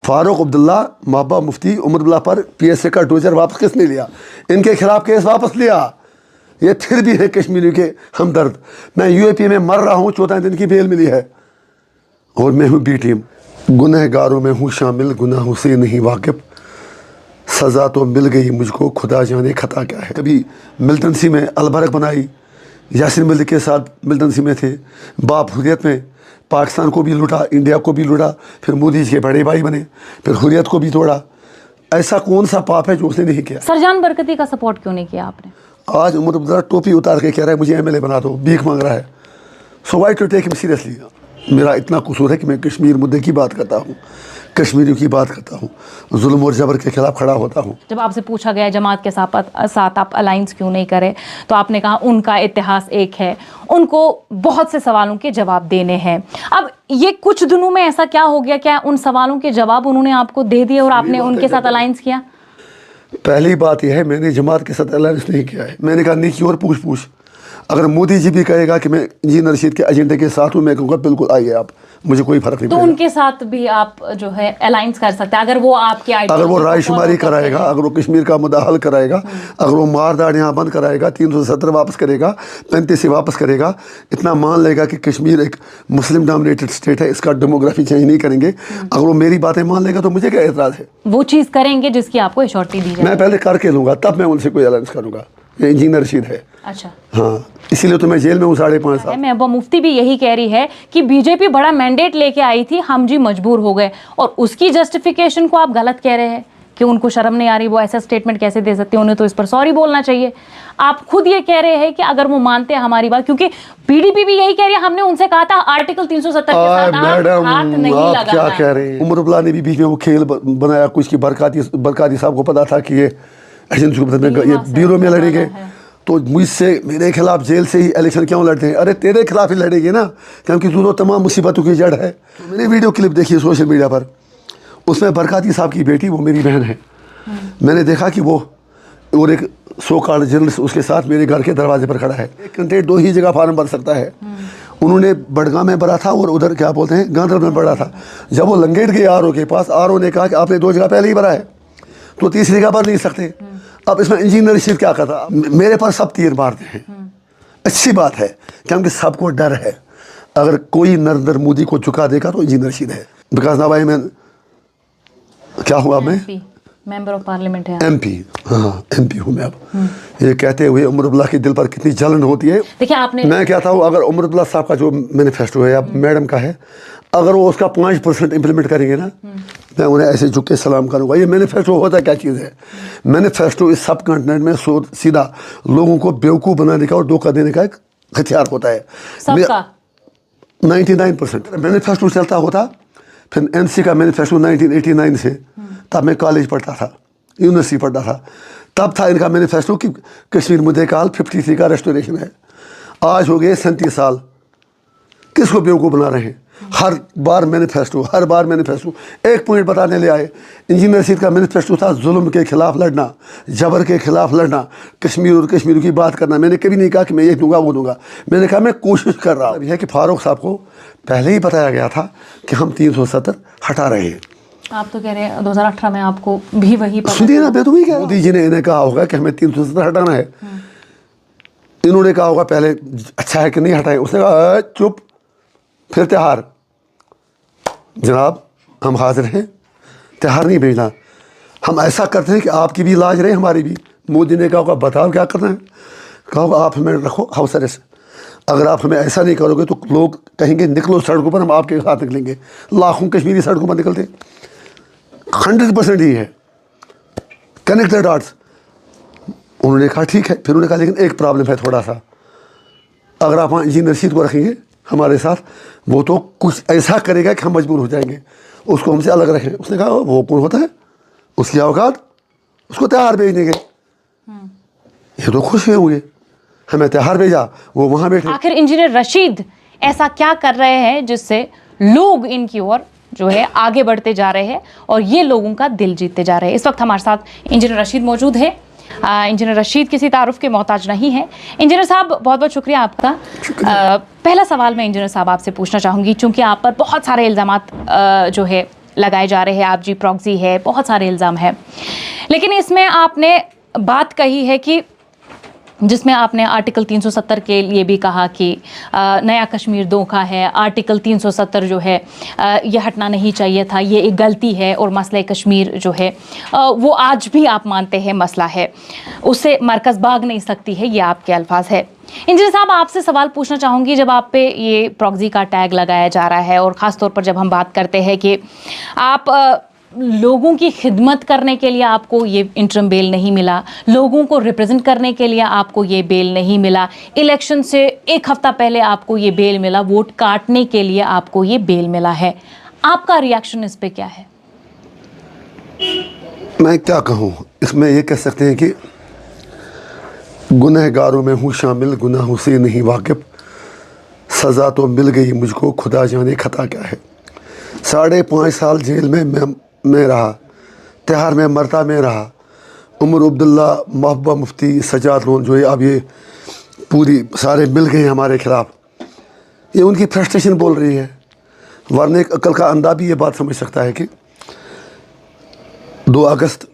फारूक अब्दुल्ला, महबूबा मुफ्ती, उमर अब्दुल्ला पर PSA का dozer वापस किसने लिया? इनके खिलाफ केस वापस लिया। ये फिर भी है कश्मीरी के हमदर्द। मैं UAP में मर रहा हूँ, 14 दिन की बेल मिली है और मैं हूँ B टीम। गुनहगारों में हूँ शामिल, गुनाहों से नहीं वाकिफ, सज़ा तो मिल गई मुझको, खुदा जाने खता क्या है। कभी मिल्टनसी में अलबरक बनाई, यासिन मलिक के साथ मिल्टनसी में थे। बाप हुर्रियत में पाकिस्तान को भी लूटा, इंडिया को भी लूटा, फिर मोदी जी के बड़े भाई बने, फिर हुर्रियत को भी तोड़ा। ऐसा कौन सा पाप है जो उसने नहीं किया? सरजान बरकती का सपोर्ट क्यों नहीं किया आपने? आज उमर अब्दुल्ला टोपी उतार के कह रहा है मुझे MLA बना दो, भीख मांग रहा है। So why to take him seriously? मेरा इतना कसूर है कि मैं कश्मीर मुद्दे की बात करता हूँ, कश्मीरियों की बात करता हूँ, जुल्म और जबर के खिलाफ खड़ा होता हूँ। जब आपसे पूछा गया जमात के साथ आप अलायंस क्यों नहीं करें, तो आपने कहा उनका इतिहास एक है, उनको बहुत से सवालों के जवाब देने हैं। अब ये कुछ दिनों में ऐसा क्या हो गया, क्या उन सवालों के जवाब उन्होंने आपको दे दिए और आपने उनके साथ अलायंस किया? पहली बात यह है, मैंने जमात के साथ अलायंस नहीं किया है। मैंने कहा नीची और पूछ। अगर मोदी जी भी कहेगा कि मैं इंजीनियर रशीद के एजेंडे के साथ हूँ, मैं कहूँगा बिल्कुल आइए आप, मुझे कोई फर्क नहीं तो पड़ेगा। उनके साथ भी आप जो है अलायंस कर सकते हैं अगर वो आपके अगर वो रायशुमारी कराएगा, अगर वो कश्मीर का मुद्दा हल कराएगा, अगर वो मारदाड़ यहाँ बंद कराएगा, 370 वापस करेगा, 35 वापस करेगा, इतना मान लेगा कि कश्मीर एक मुस्लिम डोमिनेटेड स्टेट है, इसका डेमोग्राफी चेंज नहीं करेंगे, अगर वो मेरी बातें मान लेगा तो मुझे क्या एतराज़ है? वो चीज़ करेंगे जिसकी आपको एश्योरिटी दी जाए। मैं पहले करके लूँगा, तब मैं उनसे कोई अलायंस करूँगा। ये इंजीनियर रशीद है। अच्छा, हाँ, इसीलिए तो मैं जेल में हूँ 5.5 साल। महबूबा मुफ्ती भी यही कह रही है कि बीजेपी बड़ा मैंडेट लेके आई थी, हम जी मजबूर हो गए, और उसकी जस्टिफिकेशन को आप गलत कह रहे हैं कि उनको शर्म नहीं आ रही, वो ऐसा स्टेटमेंट कैसे दे सकते हैं, उन्हें तो इस पर सॉरी बोलना चाहिए। आप खुद ये कह रहे हैं कि अगर वो मानते हैं हमारी बात, क्योंकि PDP भी यही कह रही है, हमने उनसे कहा था आर्टिकल 370 के साथ मैडम, हाथ नहीं आप लगाना। क्या कह रहे हैं? उमर अब्दुल्ला ने भी बीच में वो खेल बनाया कुछ, की बरकाती साहब को पता था कि ये एजेंसी को ये ब्यूरो में लड़ेंगे, तो मुझसे मेरे खिलाफ जेल से ही इलेक्शन क्यों लड़ते हैं? अरे तेरे खिलाफ ही लड़ेंगे ना, क्योंकि तू तो तमाम मुसीबतों की जड़ है। तो मैंने वीडियो क्लिप देखी है सोशल मीडिया पर, उसमें बरकाती साहब की बेटी, वो मेरी बहन है, मैंने देखा कि वो और एक सो कॉल्ड जर्नलिस्ट उसके साथ मेरे घर के दरवाजे पर खड़ा है। एक कैंडिडेट 2 ही जगह फार्म भर सकता है। उन्होंने बड़गांव में भरा था और उधर क्या बोलते हैं गांधर में भरा था। जब वो लंगेट गए RO के पास, RO ने कहा कि आपने 2 जगह पहले ही भरा है, तो तीसरी जगह भर नहीं सकते। अब इसमें इंजीनियर रशीद क्या करता? मेरे पास सब तीर मारते हैं। अच्छी बात है, क्योंकि सबको डर है, अगर कोई नरेंद्र मोदी को झुका देगा तो इंजीनियर रशीद है। बिकॉज नाउ आई एम, क्या हुआ मैं? मेंबर ऑफ पार्लियामेंट है। MP, हाँ MP हूँ मैं अब। ये कहते हुए उमर अब्दुल्ला के दिल पर कितनी जलन होती है। देखिए आपने, मैं कहता हूँ अगर उमर अब्दुल्ला साहब का जो मैनिफेस्टो है या मैडम का है, अगर वो उसका 5% इम्प्लीमेंट करेंगे ना, मैं उन्हें ऐसे झुक के सलाम करूँगा। ये मैनिफेस्टो होता क्या चीज़ है? मैनिफेस्टो इस सब कॉन्टिनेंट में सीधा लोगों को बेवकूफ़ बनाने का और धोखा देने का एक हथियार होता है। सबका 99% मैनिफेस्टो चलता होता। फिर NC का मैनिफेस्टो 1989 से, तब मैं कॉलेज पढ़ता था, यूनिवर्सिटी पढ़ता था, तब था इनका मैनिफेस्टो कि कश्मीर मुद्दे का हल 53 का रेस्टोरेशन है। आज हो गए 37 साल, किसको बेवकूफ़ बना रहे हैं? हर बार मैनिफेस्टो एक पॉइंट बताने ले आए। इंजीनियर रशीद का मैनिफेस्टो था जुल्म के खिलाफ लड़ना, जबर के खिलाफ लड़ना, कश्मीर और कश्मीर की बात करना। मैंने कभी नहीं कहा कि मैं ये दूंगा वो दूंगा, मैंने कहा मैं कोशिश कर रहा हूँ। यह है कि फारूक साहब को पहले ही बताया गया था कि हम 370 हटा रहे हैं। आप तो कह रहे हैं 2018 में आपको भी वही पता सुनिए ना, तुम्हें क्या, मोदी जी ने इन्हें कहा होगा कि हमें 370 हटाना है। इन्होंने कहा होगा पहले अच्छा है कि नहीं हटाए, उसने कहा चुप, फिर त्योहार। जनाब हम हाजिर हैं, त्योहार नहीं भेजना। हम ऐसा करते हैं कि आपकी भी इलाज रहे, हमारी भी। मोदी ने कहा होगा बताओ क्या करना है, कहा होगा आप हमें रखो हाउस अरेस्ट। अगर आप हमें ऐसा नहीं करोगे तो लोग कहेंगे निकलो सड़कों पर, हम आपके साथ निकलेंगे। लाखों कश्मीरी सड़कों पर निकलते, 100% ही है। Connect the dots. उन्होंने कहा ठीक है। फिर उन्होंने कहा लेकिन एक प्रॉब्लम है थोड़ा सा, अगर आप इंजीनियर रशीद को रखेंगे हमारे साथ, वो तो कुछ ऐसा करेगा कि हम मजबूर हो जाएंगे, उसको हमसे अलग रखें। उसने कहा वो कौन होता है, उसकी औकात, उसको त्योहार भेजने के। ये तो खुश होंगे, हमें त्योहार भेजा, वो वहाँ बैठे। आखिर इंजीनियर रशीद ऐसा क्या कर रहे हैं जिससे लोग इनकी ओर जो है आगे बढ़ते जा रहे हैं और ये लोगों का दिल जीतते जा रहे हैं? इस वक्त हमारे साथ इंजीनियर रशीद मौजूद है। इंजीनियर रशीद किसी तारुफ के मोहताज नहीं है। इंजीनियर साहब बहुत बहुत शुक्रिया आपका। पहला सवाल मैं इंजीनियर साहब आपसे पूछना चाहूँगी, चूँकि आप पर बहुत सारे इल्ज़ामात जो है लगाए जा रहे हैं, आप जी प्रॉक्सी है, बहुत सारे इल्ज़ाम है। लेकिन इसमें आपने बात कही है कि जिसमें आपने आर्टिकल 370 के लिए भी कहा कि नया कश्मीर धोखा है, आर्टिकल 370 जो है ये हटना नहीं चाहिए था, ये एक गलती है, और मसला कश्मीर जो है वो आज भी आप मानते हैं मसला है, उससे मरकज़ भाग नहीं सकती है, ये आपके अल्फाज है। इंजीनियर साहब, आपसे सवाल पूछना चाहूँगी, जब आप पे ये प्रॉक्सी का टैग लगाया जा रहा है और ख़ास तौर पर जब हम बात करते हैं कि आप लोगों की खिदमत करने के लिए आपको ये इंटरम बेल नहीं मिला, लोगों को रिप्रेजेंट करने के लिए आपको ये बेल नहीं मिला, इलेक्शन से एक हफ्ता पहले आपको ये बेल मिला, वोट काटने के लिए आपको ये बेल मिला है, आपका रिएक्शन इस पे क्या है? मैं क्या कहूँ, इसमें ये कह सकते हैं कि गुनहगारों में हूँ शामिल, गुनाहों से नहीं वाकिफ, सज़ा तो मिल गई मुझको, खुदा जाने खता क्या है। 5.5 साल जेल में मैं रहा, तिहाड़ में मरता में रहा। उमर अब्दुल्ला, महबूबा मुफ्ती, सजाद लोन जो है अब ये पूरी सारे मिल गए हमारे ख़िलाफ़, ये उनकी फ्रस्ट्रेशन बोल रही है। वरना एक अकल का अंधा भी ये बात समझ सकता है कि 2 अगस्त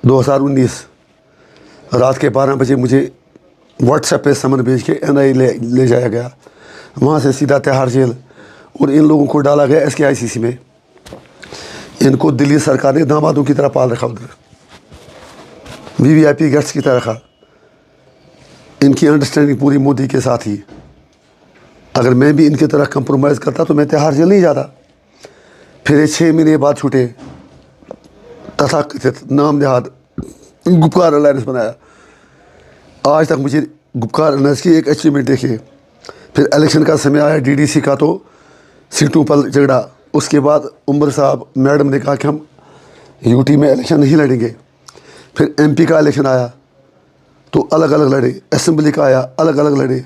2019 रात के 12 बजे मुझे व्हाट्सएप पे समन भेज के NIA ले जाया गया, वहाँ से सीधा तिहाड़ जेल, और इन लोगों को डाला गया SKICC में। इनको दिल्ली सरकार ने दामादों की तरह पाल रखा, उधर VVIP गेस्ट्स की तरह रखा। इनकी अंडरस्टैंडिंग पूरी मोदी के साथ ही। अगर मैं भी इनकी तरह कंप्रोमाइज़ करता तो मैं तिहाड़ जेल नहीं जाता। फिर 6 महीने बाद छूटे, तथाकथित नाम नहाद गुपकार अलायंस बनाया। आज तक मुझे गुपकार अलायंस की एक अचीवमेंट देखिए। फिर इलेक्शन का समय आया DDC का, तो सीटों पर झगड़ा। उसके बाद उमर साहब मैडम ने कहा कि हम UT में इलेक्शन नहीं लड़ेंगे। फिर MP का इलेक्शन आया तो अलग अलग लड़े, असेंबली का आया अलग अलग लड़े।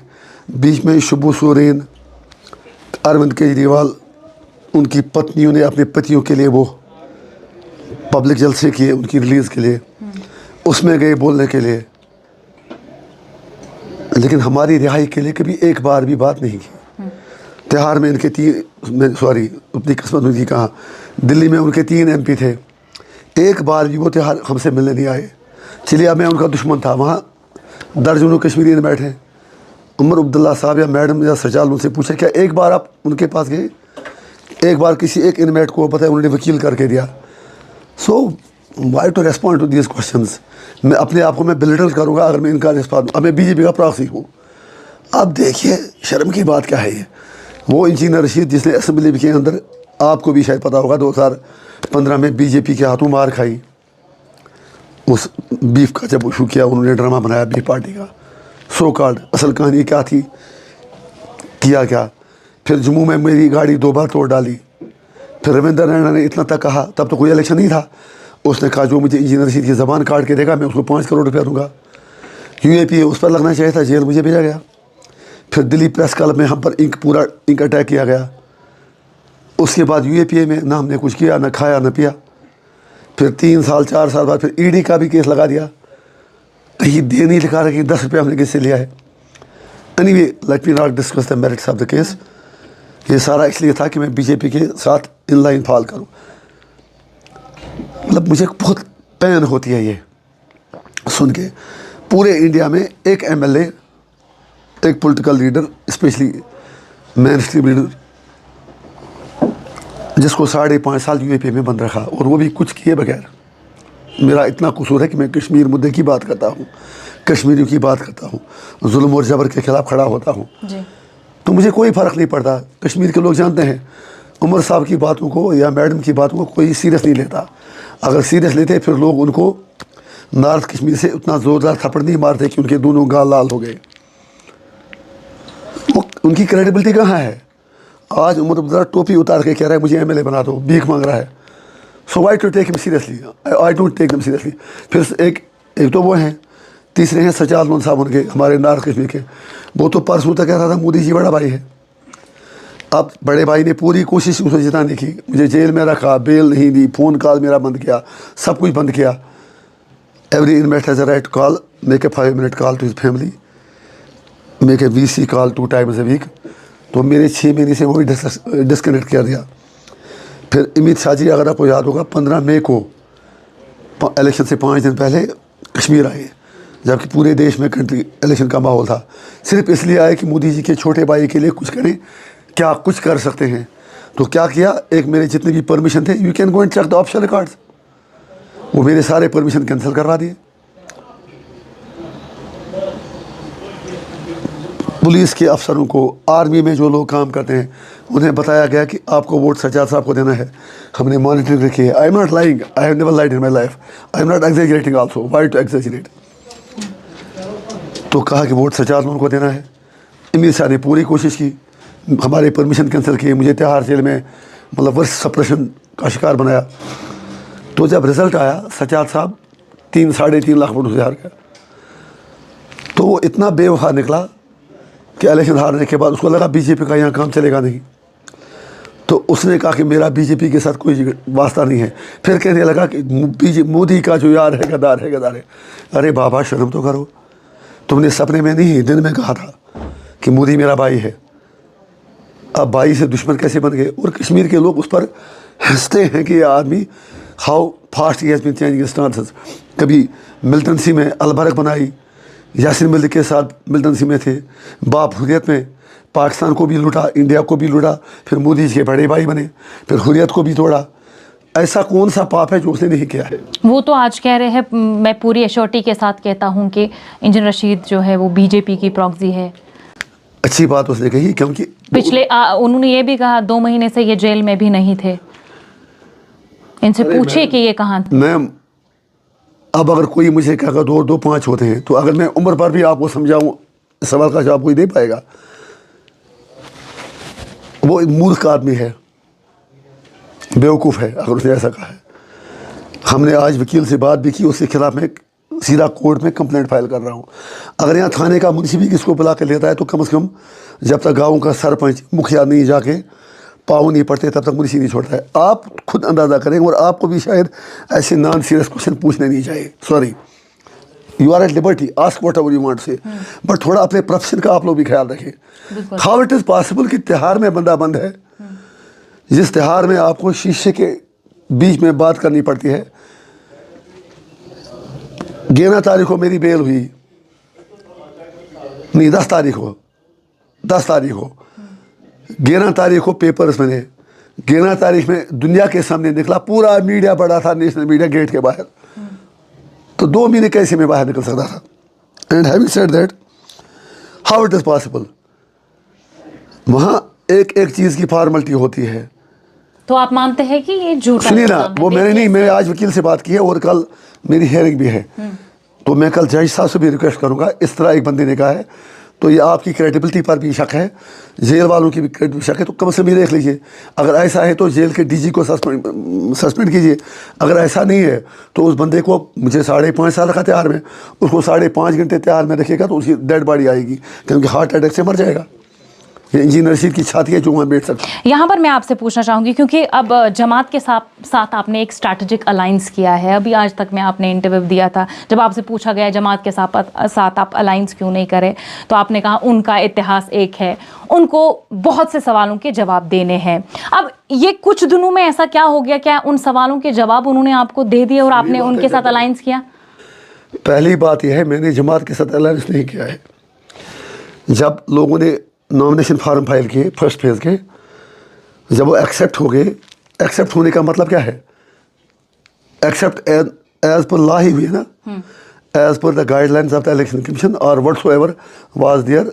बीच में शुभू सोरेन, अरविंद केजरीवाल, उनकी पत्नियों ने अपने पतियों के लिए वो पब्लिक जलसे किए उनकी रिलीज़ के लिए, उसमें गए बोलने के लिए। लेकिन हमारी रिहाई के लिए कभी एक बार भी बात नहीं की। तिहाड़ में इनके 3 सॉरी अपनी किस्मत उनकी कहा, दिल्ली में उनके 3 MP थे, एक बार भी वो तिहाड़ हमसे मिलने नहीं आए। चलिए अब मैं उनका दुश्मन था, वहाँ दर्जनों कश्मीरी बैठे। उमर अब्दुल्ला साहब या मैडम या सजाल उनसे पूछा क्या एक बार आप उनके पास गए? एक बार किसी एक इनमेट को पता है उन्होंने वकील करके दिया। So why to respond to these questions. मैं अपने आप को मैं बिलिटल करूँगा अगर मैं इनका रिस्पॉन्स। अब मैं BJP का प्रॉक्सी हूँ। अब देखिए शर्म की बात क्या है ये। वो इंजीनियर रशीद जिसने असेंबली के अंदर, आपको भी शायद पता होगा, 2015 में BJP के हाथों मार खाई उस बीफ का, जब इशू किया उन्होंने ड्रामा बनाया बीफ पार्टी का। सो कॉल्ड असल कहानी क्या थी, किया क्या। फिर जम्मू में मेरी गाड़ी 2 बार तोड़ डाली। फिर रविंद्र रैना ने इतना तक कहा, तब तो कोई इलेक्शन नहीं था, उसने कहा जो मुझे इंजीनियर रशीद की ज़बान काट के देगा मैं उसको 5 करोड़ रुपया दूँगा। UAP उस पर लगना चाहिए था, जेल मुझे भेजा गया। फिर दिल्ली प्रेस क्लब में हम पर पूरा इंक अटैक किया गया। उसके बाद UAPA में ना हमने कुछ किया, ना खाया ना पिया। फिर 3 साल 4 साल बाद फिर ED का भी केस लगा दिया। कहीं दे नहीं लिखा रहा कि 10 रुपये हमने किससे लिया है। Anyway let me not discuss the merits of the case. ये सारा इसलिए था कि मैं BJP के साथ इन लाइन फॉल करूँ। मतलब मुझे बहुत पैन होती है ये सुन के। पूरे इंडिया में एक MLA, एक political leader, specially main stream leader, जिसको 5.5 साल UAP में बंद रखा, और वो भी कुछ किए बगैर। मेरा इतना कसूर है कि मैं कश्मीर मुद्दे की बात करता हूँ, कश्मीरियों की बात करता हूँ, जुल्म और जबर के खिलाफ खड़ा होता हूँ, तो मुझे कोई फ़र्क नहीं पड़ता। कश्मीर के लोग जानते हैं उमर साहब की बातों को या मैडम की बातों को कोई सीरियस नहीं लेता। अगर सीरियस लेते फिर लोग उनको नॉर्थ कश्मीर से उतना ज़ोरदार थप्पड़ नहीं मारते कि उनके दोनों गाल लाल हो गए। उनकी क्रेडिबिलिटी कहाँ है? आज उमर अब्दुल्ला टोपी उतार के कह रहा है मुझे MLA बना दो, भीख मांग रहा है। So why to take him seriously? I don't take him seriously. फिर एक तो वो हैं, तीसरे हैं सजाद लोन साहब उनके, हमारे नॉर्थ कश्मीर के। वो तो परसों तक कह रहा था मोदी जी बड़ा भाई है। अब बड़े भाई ने पूरी कोशिश उसे जिताने की, मुझे जेल में रखा, बेल नहीं दी, फ़ोन कॉल मेरा बंद किया, सब कुछ बंद किया। Every inmate has a right call, make a 5 minute call to his family, make a VC call 2 times a week। तो मेरे 6 महीने से वो भी डिस्कनेक्ट कर दिया। फिर अमित शाह जी, अगर आपको याद होगा, 15 मई को इलेक्शन से 5 दिन पहले कश्मीर आए, जबकि पूरे देश में कंट्री इलेक्शन का माहौल था। सिर्फ इसलिए आए कि मोदी जी के छोटे भाई के लिए कुछ करें, क्या कुछ कर सकते हैं। तो क्या किया, एक मेरे जितने भी परमिशन थे, you can go and check the official records, वो मेरे सारे परमिशन कैंसिल करवा दिए। पुलिस के अफसरों को, आर्मी में जो लोग काम करते हैं, उन्हें बताया गया कि आपको वोट सज्जाद साहब को देना है। हमने मॉनिटरिंग रखी है। I am not lying, I have never lied in my life, I am not exaggerating also, why to exaggerate. तो कहा कि वोट सज्जाद उनको देना है। अमित शाह ने पूरी कोशिश की, हमारे परमिशन कैंसिल किए, मुझे तिहाड़ जेल में मतलब वर्ष सप्रेशन का शिकार बनाया। तो जब रिज़ल्ट आया, सज्जाद साहब 3-3.5 लाख वोटों से हार गया। तो वो इतना बेवफा निकला कि इलेक्शन हारने के बाद उसको लगा बीजेपी का यहाँ काम चलेगा नहीं, तो उसने कहा कि मेरा बीजेपी के साथ कोई वास्ता नहीं है। फिर कहने लगा कि मोदी का जो यार है गद्दार है, गद्दार है। अरे बाबा, शर्म तो करो, तुमने सपने में नहीं दिन में कहा था कि मोदी मेरा भाई है। अब भाई से दुश्मन कैसे बन गए। और कश्मीर के लोग उस पर हंसते हैं कि ये आदमी how fast he has been changing stances. कभी मिल्टन में अलबरक बनाई, यासिन मलिक के साथ मिल्टन में थे, बाप हुर्रियत में पाकिस्तान को भी लूटा, इंडिया को भी लूटा, फिर मोदी जी के बड़े भाई बने, फिर हुर्रियत को भी तोड़ा। ऐसा कौन सा पाप है जो उसने नहीं किया है। वो तो आज कह रहे हैं, मैं पूरी एश्योरिटी के साथ कहता हूँ कि इंजन रशीद जो है वो बीजेपी की प्रॉक्सी है। अच्छी बात उसने कही, क्योंकि पिछले उन्होंने ये भी कहा 2 महीने से ये जेल में भी नहीं थे। इनसे पूछे कि ये कहाँ थे। मैं अब अगर कोई मुझे कहेगा 2-2-5 होते हैं, तो अगर मैं उम्र पर भी आपको समझाऊँ, सवाल का जवाब कोई दे पाएगा। वो एक मूर्ख आदमी है, बेवकूफ़ है अगर उसने ऐसा कहा है। हमने आज वकील से बात भी की, उसके खिलाफ मैं सीधा कोर्ट में कंप्लेंट फाइल कर रहा हूँ। अगर यहाँ थाने का मुंशी भी किसको बुला के लेता है, तो कम से कम जब तक गाँव का सरपंच मुखिया नहीं जाके पाँव नहीं पड़ते, तब तक मुंशी नहीं छोड़ता है। आप खुद अंदाज़ा करें, और आपको भी शायद ऐसे नॉन सीरियस क्वेश्चन पूछने नहीं चाहिए। Sorry, you are at liberty, ask whatever you want say, but थोड़ा अपने प्रोफेशन का आप लोग भी ख्याल रखें। हाउ इट इज़ पॉसिबल कि तिहाड़ में बंदा बंद है, जिस तिहाड़ में आपको शीशे के बीच में बात करनी पड़ती है। 11 तारीख को मेरी बेल हुई, नहीं 10 तारीख को, 10 तारीख को, 11 तारीख को पेपर्स बने, 11 तारीख में दुनिया के सामने निकला, पूरा मीडिया बड़ा था, नेशनल मीडिया गेट के बाहर। तो 2 महीने कैसे मैं बाहर निकल सकता था। And having said that, how it is possible, वहाँ एक एक चीज़ की फॉर्मेलिटी होती है। तो आप मानते हैं कि ये झूठा? सुनिए ना, वो मैंने नहीं, मैंने आज वकील से बात की है और कल मेरी हियरिंग भी है। तो मैं कल जज साहब से भी रिक्वेस्ट करूँगा। इस तरह एक बंदे ने कहा है, तो ये आपकी क्रेडिबिलिटी पर भी शक है, जेल वालों की भी क्रेडिबिलिटी शक है। तो कम से कम ये देख लीजिए, अगर ऐसा है तो जेल के डीजी को सस्पेंड कीजिए। अगर ऐसा नहीं है तो उस बंदे को, मुझे 5.5 साल रखा तिहाड़ में, उसको 5.5 घंटे तिहाड़ में रखेगा तो उसकी डेड बॉडी आएगी, क्योंकि हार्ट अटैक से मर जाएगा। ये इंजीनियर रशीद की छाती है जो वहाँ बैठ सकता है। यहाँ पर मैं आपसे पूछना चाहूँगी, क्योंकि अब जमात के साथ आपने एक स्ट्रैटेजिक अलायंस किया है। अभी आज तक में आपने इंटरव्यू दिया था, जब आपसे पूछा गया जमात के साथ आप अलायंस क्यों नहीं करें, तो आपने कहा उनका इतिहास एक है, उनको बहुत से सवालों के जवाब देने हैं। अब ये कुछ दिनों में ऐसा क्या हो गया, क्या उन सवालों के जवाब उन्होंने आपको दे दिए और आपने उनके साथ अलायंस किया? पहली बात यह है, मैंने जमात के साथ अलायंस नहीं किया है। जब लोगों ने नॉमिनेशन फार्म फाइल किए फर्स्ट फेज़ के, जब वो एक्सेप्ट हो गए, एक्सेप्ट होने का मतलब क्या है, एक्सेप्ट एज पर लॉ ही हुई है ना, as per the guidelines of the election commission और whatsoever was there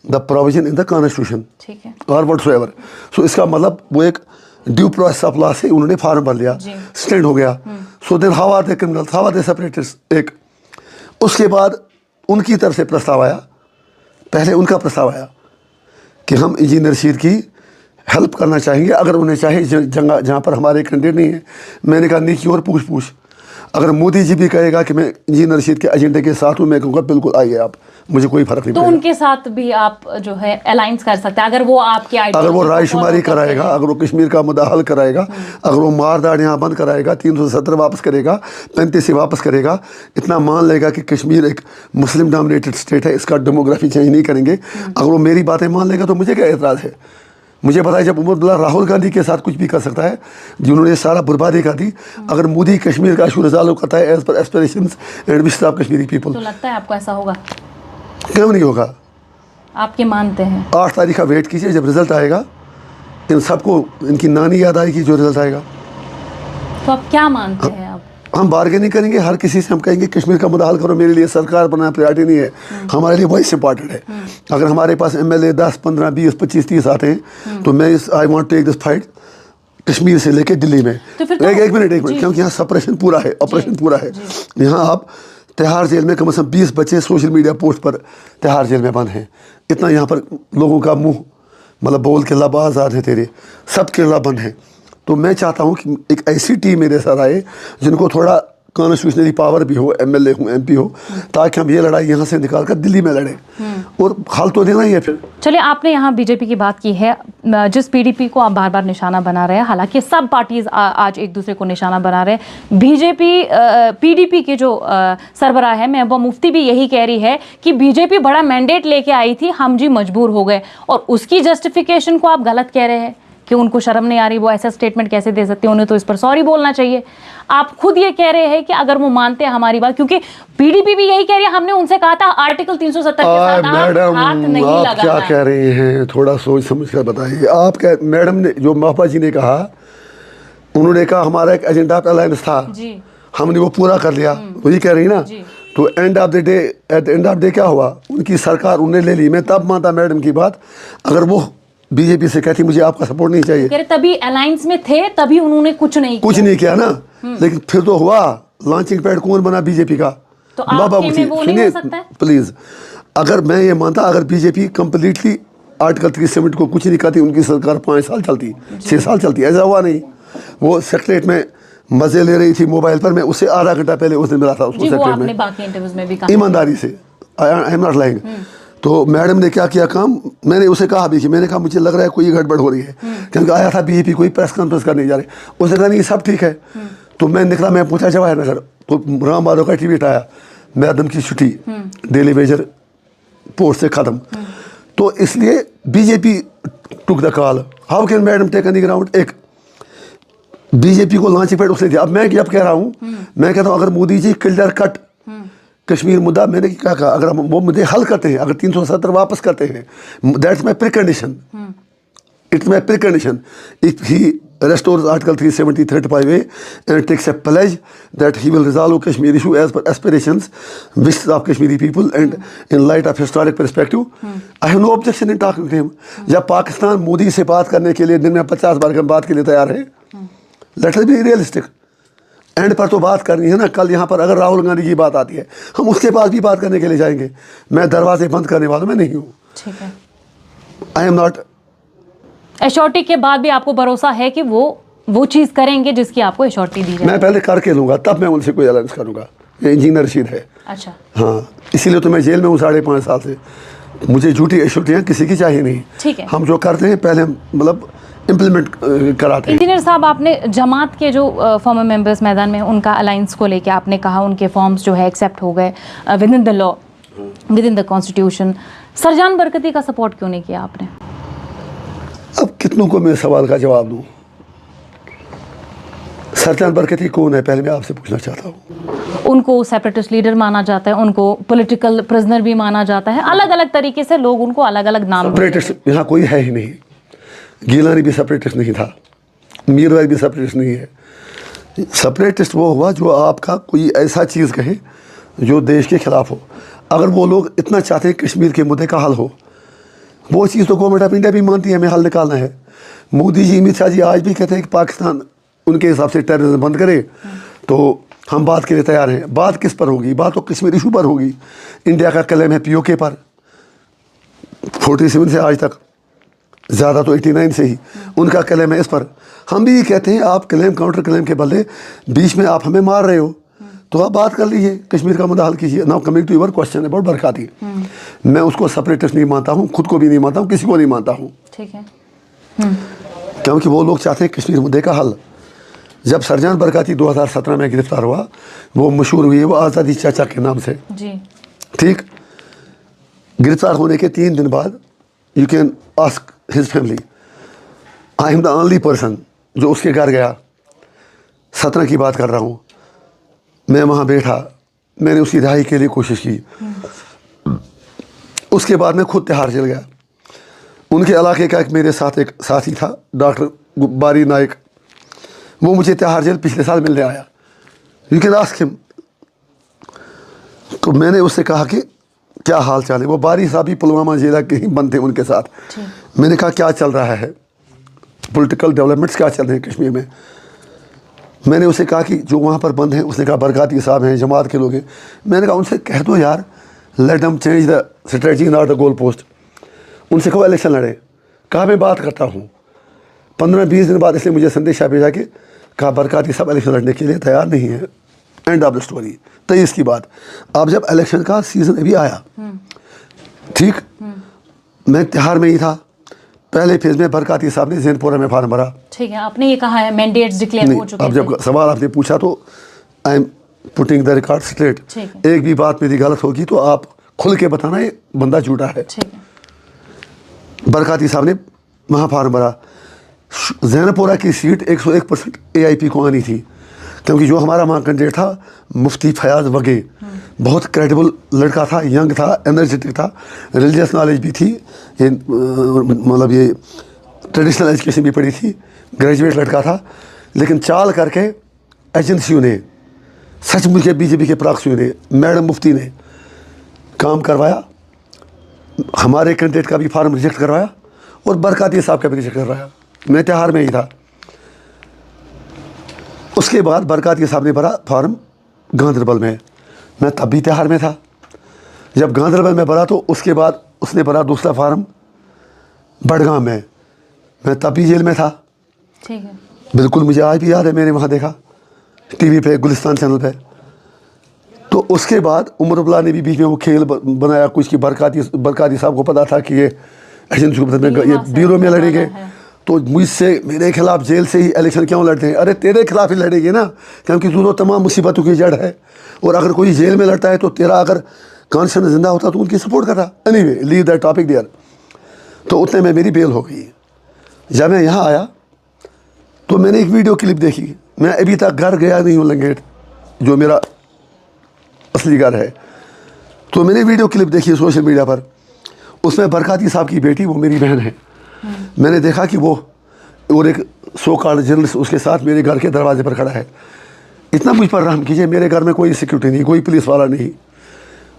the provision in the constitution, ठीक है, और व्हाटसोएवर। सो इसका मतलब वो एक ड्यू प्रोसेस ऑफ लॉ से उन्होंने फार्म भर लिया, स्टैंड हो गया। So then how are the criminals, how are the separatists. एक उसके बाद उनकी तरफ से प्रस्ताव आया, पहले उनका प्रस्ताव आया कि हम इंजीनियर रशीद की हेल्प करना चाहेंगे, अगर उन्हें चाहे जहाँ पर हमारे कैंडिडेट नहीं है। मैंने कहा नहीं की और पूछ अगर मोदी जी भी कहेगा कि मैं इंजीनियर रशीद के एजेंडे के साथ हूँ, मैं कहूँगा बिल्कुल आइए आप, मुझे कोई फर्क नहीं तो उनके साथ भी आप जो है अलायंस कर सकते हैं, अगर वो आपके अगर वो रायशुमारी कराएगा, अगर वो कश्मीर का मुद्दा हल कराएगा, अगर वो मारदाड़ यहाँ बंद कराएगा, 370 वापस करेगा, 35 से वापस करेगा, इतना मान लेगा कि कश्मीर एक मुस्लिम डोमिनेटेड स्टेट है, इसका डेमोग्राफी चेंज नहीं करेंगे, अगर वो मेरी बातें मान लेगा तो मुझे क्या एतराज़ है। मुझे पता है जब उमर अब्दुल्ला राहुल गांधी के साथ कुछ भी कर सकता है, जिन्होंने सारा बर्बादी कर दी, अगर मोदी कश्मीर का इशू रिजॉल्व करता है as per aspirations and wishes of Kashmiri people, तो लगता है आपको ऐसा होगा? क्यों नहीं होगा? आपके मानते हैं 8 तारीख का वेट कीजिए, जब रिजल्ट आएगा इन सबको इनकी नानी याद आएगी जो रिजल्ट आएगा। तो आप क्या मानते हैं? आप हम बार्गेनिंग करेंगे हर किसी से, हम कहेंगे कश्मीर का मुद्दा हल करो, मेरे लिए सरकार बनाना प्रायोरिटी नहीं है, हमारे लिए वॉइस इंपॉर्टेंट है। अगर हमारे पास MLA 10, 15, 20, 25, 30 आते हैं तो मैं I want to take this fight Kashmir से लेके दिल्ली में। तो फिर एक मिनट क्योंकि यहाँ सप्रेशन पूरा है, ऑपरेशन पूरा है। यहाँ आप तिहाड़ जेल में कम से कम 20 बच्चे सोशल मीडिया पोस्ट पर तिहाड़ जेल में बंद हैं। इतना यहाँ पर लोगों का मुंह मतलब बोल के लब आज़ाद है तेरे, सबके लब बंद हैं। तो मैं चाहता हूँ कि एक ऐसी टीम मेरे साथ आए जिनको थोड़ा कॉन्स्टिट्यूशनली पावर भी हो, MLA हो, MP हो, ताकि हम ये लड़ाई यहाँ से निकाल कर दिल्ली में लड़ें और हल तो देना ही है। फिर चलिए, आपने यहाँ बीजेपी की बात की है, जिस PDP को आप बार बार निशाना बना रहे हैं, हालांकि सब पार्टीज आज एक दूसरे को निशाना बना रहे हैं। बीजेपी PDP के जो सरबराह है महबूबा मुफ्ती भी यही कह रही है कि बीजेपी बड़ा मैंडेट लेके आई थी, हम जी मजबूर हो गए, और उसकी जस्टिफिकेशन को आप गलत कह रहे हैं कि उनको शर्म नहीं आ रही, वो ऐसा स्टेटमेंट कैसे दे सकते हैं, उन्हें तो इस पर सॉरी बोलना चाहिए। आप खुद ये कह रहे हैं कि अगर वो मानते हैं हमारी बात, क्योंकि PDP भी यही कह रही है, हमने उनसे कहा था आर्टिकल 370 के साथ मैडम हाथ नहीं आप लगाना क्या है। कह रहे हैं, थोड़ा सोच समझ कर बताइए। आप क्या मैडम ने जो महबूबा जी ने कहा, उन्होंने कहा हमारा एक एजेंडा ऑफ अलायंस था जी, हमने वो पूरा कर लिया, वही कह रही ना। जी। तो end of the day, at the end of the day क्या हुआ, उनकी सरकार उन्हें ले ली। मैं तब मानता मैडम की बात, अगर वो बीजेपी से कहती मुझे आपका सपोर्ट नहीं चाहिए, कह रहे तभी अलायंस में थे, तभी उन्होंने कुछ नहीं किया ना। लेकिन फिर तो हुआ, लॉन्चिंग पैड कौन बना बीजेपी का? तो आपके में वो नहीं हो सकता है? प्लीज, अगर मैं ये मानता, अगर बीजेपी कंप्लीटली आर्टिकल 370 को कुछ नहीं करती, उनकी सरकार 5 साल चलती, 6 साल चलती, ऐसा हुआ नहीं। वो सेक्रेटरीट में मजे ले रही थी मोबाइल पर, मैं उससे आधा घंटा पहले उस दिन मिला था उसको सेक्रेटरीट में, बाकी इंटरव्यूज में भी कहा ईमानदारी से, आई एम नॉट लाइंग। तो मैडम ने क्या किया काम, मैंने उसे कहा भी कि मैंने कहा मुझे लग रहा है कोई गड़बड़ हो रही है, क्योंकि आया था बीजेपी कोई प्रेस कॉन्फ्रेंस करने जा रहे, उसने कहा नहीं सब ठीक है। तो मैं निकला, मैं पूछा जवाहर नगर, तो राम माधव का ट्वीट आया, मैडम की छुट्टी डेली वेजर पोस्ट से ख़त्म। तो इसलिए BJP took the call, how can madam take any ground. एक बीजेपी को लॉन्चिंग पैड उसने दिया। अब मैं जब कह रहा हूँ, मैं कहता हूँ अगर मोदी जी क्लियर कट कश्मीर मुद्दा, मैंने क्या कहा, अगर हम वो मुद्दे हल करते हैं, अगर 370 वापस करते हैं, that's my pre condition, it's my pre condition. If he restores Article 370 35A and takes a pledge that he will resolve Kashmir issue as per aspirations, wishes of Kashmiri people and in light of historic perspective, I have no objection in talking to him. जब पाकिस्तान मोदी से बात करने के लिए दिन में 50 बार बात के लिए तैयार है, let us be realistic. And पर तो बात करनी है ना। कल यहाँ पर अगर राहुल गांधी की बात आती है, हम उसके पास भी बात करने के लिए जाएंगे। मैं दरवाजे बंद करने वाला मैं नहीं हूँ। ठीक है, आई एम नॉट। एश्योरिटी के बाद भी आपको भरोसा है कि वो चीज़ करेंगे जिसकी आपको एश्योरिटी दी जाए? मैं पहले करके लूँगा, तब मैं उनसे कोई अलायंस करूँगा। ये इंजीनियर रशीद है। अच्छा, हाँ, इसीलिए तो मैं जेल में हूँ 5.5 साल से। मुझे झूठी एश्योरिटियाँ किसी की चाहिए नहीं। ठीक है, हम जो करते हैं पहले हम मतलब इम्प्लीमेंट कराते हैं। इंजीनियर साहब, आपने जमात के जो फॉर्मर मेंबर्स मैदान में, उनका अलायंस को लेके आपने कहा उनके फॉर्म्स जो है एक्सेप्ट हो गए within the law, within the constitution. Sarjan Barkati का सपोर्ट क्यों नहीं किया आपने? अब कितनों को मैं सवाल का जवाब दूँ? सरजान बरकती कौन है, पहले मैं आपसे पूछना चाहता हूँ। उनको सेपरेटिस्ट लीडर माना जाता है, उनको पॉलिटिकल प्रिजनर भी माना जाता है, अलग अलग तरीके से लोग उनको अलग अलग नाम। सेपरेटिस्ट यहाँ कोई है ही नहीं। गीलानी भी सेपरेटिस्ट नहीं था, मीरवाइज भी सेपरेटिस्ट नहीं है। सेपरेटिस्ट वो हुआ जो आपका कोई ऐसा चीज़ कहे जो देश के खिलाफ हो। अगर वो लोग इतना चाहते हैं कश्मीर के मुद्दे का हल हो, वो चीज़ तो गवर्नमेंट ऑफ इंडिया भी मानती है, हमें हल निकालना है। मोदी जी, अमित शाह जी आज भी कहते हैं कि पाकिस्तान उनके हिसाब से टेररिज्म बंद करे, तो हम बात के लिए तैयार हैं। बात किस पर होगी? बात तो कश्मीर इशू पर होगी। इंडिया का क्लेम है POK पर 47 से आज तक, ज़्यादा तो 89 से ही उनका क्लेम है इस पर। हम भी ये कहते हैं आप क्लेम काउंटर क्लेम के बदले बीच में आप हमें मार रहे हो, तो आप बात कर लीजिए, कश्मीर का मुद्दा हल कीजिए। Now coming to your question about Barkati, मैं उसको सेपरेटिस्ट नहीं मानता हूँ, खुद को भी नहीं मानता हूँ, किसी को नहीं मानता हूँ। ठीक है, क्योंकि वो लोग चाहते हैं कश्मीर मुद्दे का हल। जब सरजान बरकाती 2017 में गिरफ्तार हुआ, वो मशहूर हुई है वो आज़ादी चाचा के नाम से जी। ठीक। गिरफ्तार होने के 3 दिन बाद you can ask his family I am the only person जो उसके घर गया। 17 की बात कर रहा हूँ। मैं वहाँ बैठा, मैंने उसकी रिहाई के लिए कोशिश की। उसके बाद मैं खुद तिहाड़ चल गया। उनके इलाके का एक मेरे साथ एक साथी था, डॉक्टर बारी नाइक, वो मुझे तिहाड़ जेल पिछले साल मिलने आया। You can ask him. तो मैंने उससे कहा कि क्या हाल चाल है। वो बारी साहब ही पुलवामा जेल के ही बंद थे उनके साथ। मैंने कहा क्या चल रहा है, पॉलिटिकल डेवलपमेंट्स क्या चल रहे हैं कश्मीर में। मैंने उसे कहा कि जो वहाँ पर बंद हैं, उसने कहा बरकाती साहब हैं, जमात के लोग हैं। मैंने कहा उनसे कह दो यार, let them change the strategy not the goal post. उनसे कहो इलेक्शन लड़े। कहा मैं बात करता हूँ। 15-20 दिन बाद इसने मुझे संदेशा भेजा कि कहा बरकाती साहब इलेक्शन लड़ने के लिए तैयार नहीं है। End of the story. 23 की बात। अब जब इलेक्शन का सीजन अभी आया, ठीक, मैं तिहाड़ में ही था। पहले फेज में बरकाती साहब ने जैनपुरा में फार्म भरा। ठीक है, आपने ये कहा है मैंडेट्स डिक्लेयर हो चुके हैं। अब जब सवाल आपने पूछा तो I am putting the record straight. एक भी बात मेरी गलत होगी तो आप खुल के बताना ये बंदा झूठा है। ठीक है। बरकाती साहब ने वहाँ फार्म भरा। जैनपुरा की सीट 101% AIP को आनी थी, क्योंकि जो हमारा वहाँ कैंडिडेट था मुफ्ती फयाज वगे, बहुत क्रेडिबल लड़का था, यंग था, एनर्जेटिक था, रिलीजियस नॉलेज भी थी, ये मतलब ये ट्रेडिशनल एजुकेशन भी पढ़ी थी, ग्रेजुएट लड़का था। लेकिन चाल करके एजेंसियों ने, सचमुच के BJP के प्रॉक्सियों ने, मैडम मुफ्ती ने काम करवाया। हमारे कैंडिडेट का भी फार्म रिजेक्ट करवाया और बरकाती साहब का भी रिजेक्ट करवाया। मैं तिहाड़ में ही था। उसके बाद बरकाती साहब ने भरा फार्म गांधरबल में। मैं तब भी तिहाड़ में था। जब गांधरबल में भरा तो उसके बाद उसने भरा दूसरा फार्म बड़गाम में। मैं तब भी जेल में था। ठीक है। बिल्कुल मुझे आज भी याद है, मैंने वहाँ देखा TV पे, गुलिस्तान चैनल पे। तो उसके बाद उमरुल्लाह ने भी बीच में वो खेल बनाया कुछ कि बरकाती साहब को पता था कि ये एजेंसी को ये ब्यूरो में लड़ेंगे, तो मुझसे मेरे खिलाफ जेल से ही इलेक्शन क्यों लड़ते हैं। अरे तेरे खिलाफ ही लड़ेंगे ना, क्योंकि तू तो तमाम मुसीबतों की जड़ है। और अगर कोई जेल में लड़ता है तो तेरा अगर कॉन्शियस जिंदा होता तो उनकी सपोर्ट करता। Anyway, leave that topic there. तो उतने में मेरी बेल हो गई। जब मैं यहाँ आया तो मैंने एक वीडियो क्लिप देखी। मैं अभी तक घर गया नहीं हूँ लंगेट, जो मेरा असली घर है। तो मैंने वीडियो क्लिप देखी सोशल मीडिया पर। उसमें बरकाती साहब की बेटी, वो मेरी बहन है, मैंने देखा कि वो और एक सो कॉल्ड जर्नलिस्ट उसके साथ मेरे घर के दरवाजे पर खड़ा है। इतना मुझ पर रहम कीजिए, मेरे घर में कोई सिक्योरिटी नहीं, कोई पुलिस वाला नहीं,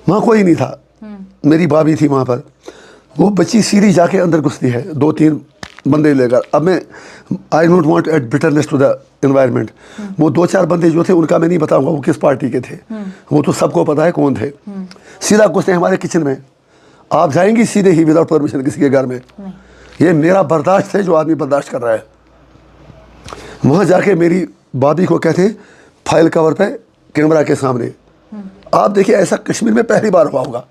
वहाँ कोई नहीं था। मेरी भाभी थी वहाँ पर। वो बच्ची सीधी जाके अंदर घुसती है 2-3 बंदे लेकर। अब मैं I don't want add bitterness to the environment. वो 2-4 बंदे जो थे उनका मैं नहीं बताऊंगा वो किस पार्टी के थे, वो तो सबको पता है कौन थे। सीधा घुसते हमारे किचन में। आप जाएंगी सीधे ही विदाउट परमिशन किसी के घर में? ये मेरा बर्दाश्त है जो आदमी बर्दाश्त कर रहा है। वहाँ जाके मेरी भाभी को कहते फाइल कवर पे कैमरा के सामने। आप देखिए ऐसा कश्मीर में पहली बार हुआ होगा।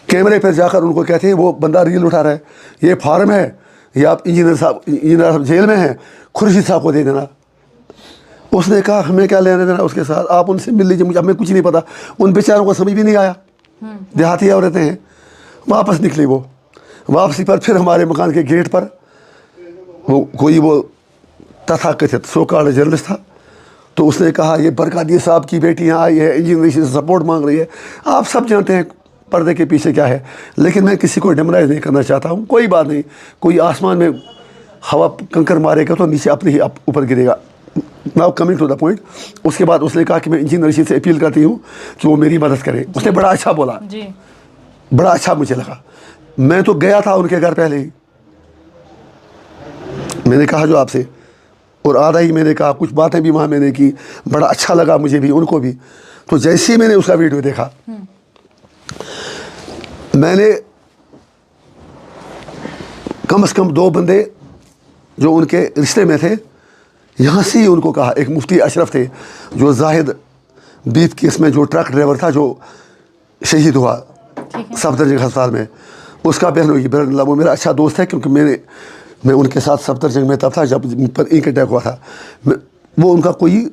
कैमरे पर जाकर उनको कहते हैं, वो बंदा रील उठा रहा है, ये फार्म है, ये आप इंजीनियर साहब जेल में हैं, खुर्शीद साहब को दे देना। उसने कहा हमें क्या लेना देना उसके साथ, आप उनसे मिल लीजिए, मुझे हमें कुछ नहीं पता। उन बेचारों को समझ भी नहीं आया, देहाती औरतें हैं। वापस निकली वो। वापसी पर फिर हमारे मकान के गेट पर वो तथाकथित सो कॉल्ड जर्नलिस्ट था। तो उसने कहा ये बरकाती साहब की बेटी यहाँ आई है, इंजीनियर से सपोर्ट मांग रही है। आप सब जानते हैं पर्दे के पीछे क्या है, लेकिन मैं किसी को डेमोनाइज नहीं करना चाहता हूँ। कोई बात नहीं, कोई आसमान में हवा कंकर मारेगा तो नीचे अपने ही ऊपर गिरेगा। Now coming to the point. उसके बाद उसने कहा कि मैं इंजीनियर से अपील करती हूँ कि वो मेरी मदद करे। उसने बड़ा अच्छा बोला जी, बड़ा अच्छा मुझे लगा। मैं तो गया था उनके घर पहले ही, मैंने कहा जो आपसे, और आधा ही मैंने कहा, कुछ बातें भी वहाँ मैंने की, बड़ा अच्छा लगा मुझे भी, उनको भी। तो जैसे ही मैंने उसका वीडियो देखा, मैंने कम से कम 2 बंदे जो उनके रिश्ते में थे यहाँ से ही उनको कहा। एक मुफ्ती अशरफ थे जो जाहिद बीफ केस में जो ट्रक ड्राइवर था जो शहीद हुआ सफदरजंग अस्पताल में, उसका बहन हुई बरल्ला। वो मेरा अच्छा दोस्त है, क्योंकि मैं उनके साथ सफदरजंग में तब था जब पर इंक अटैक हुआ था। वो उनका कोई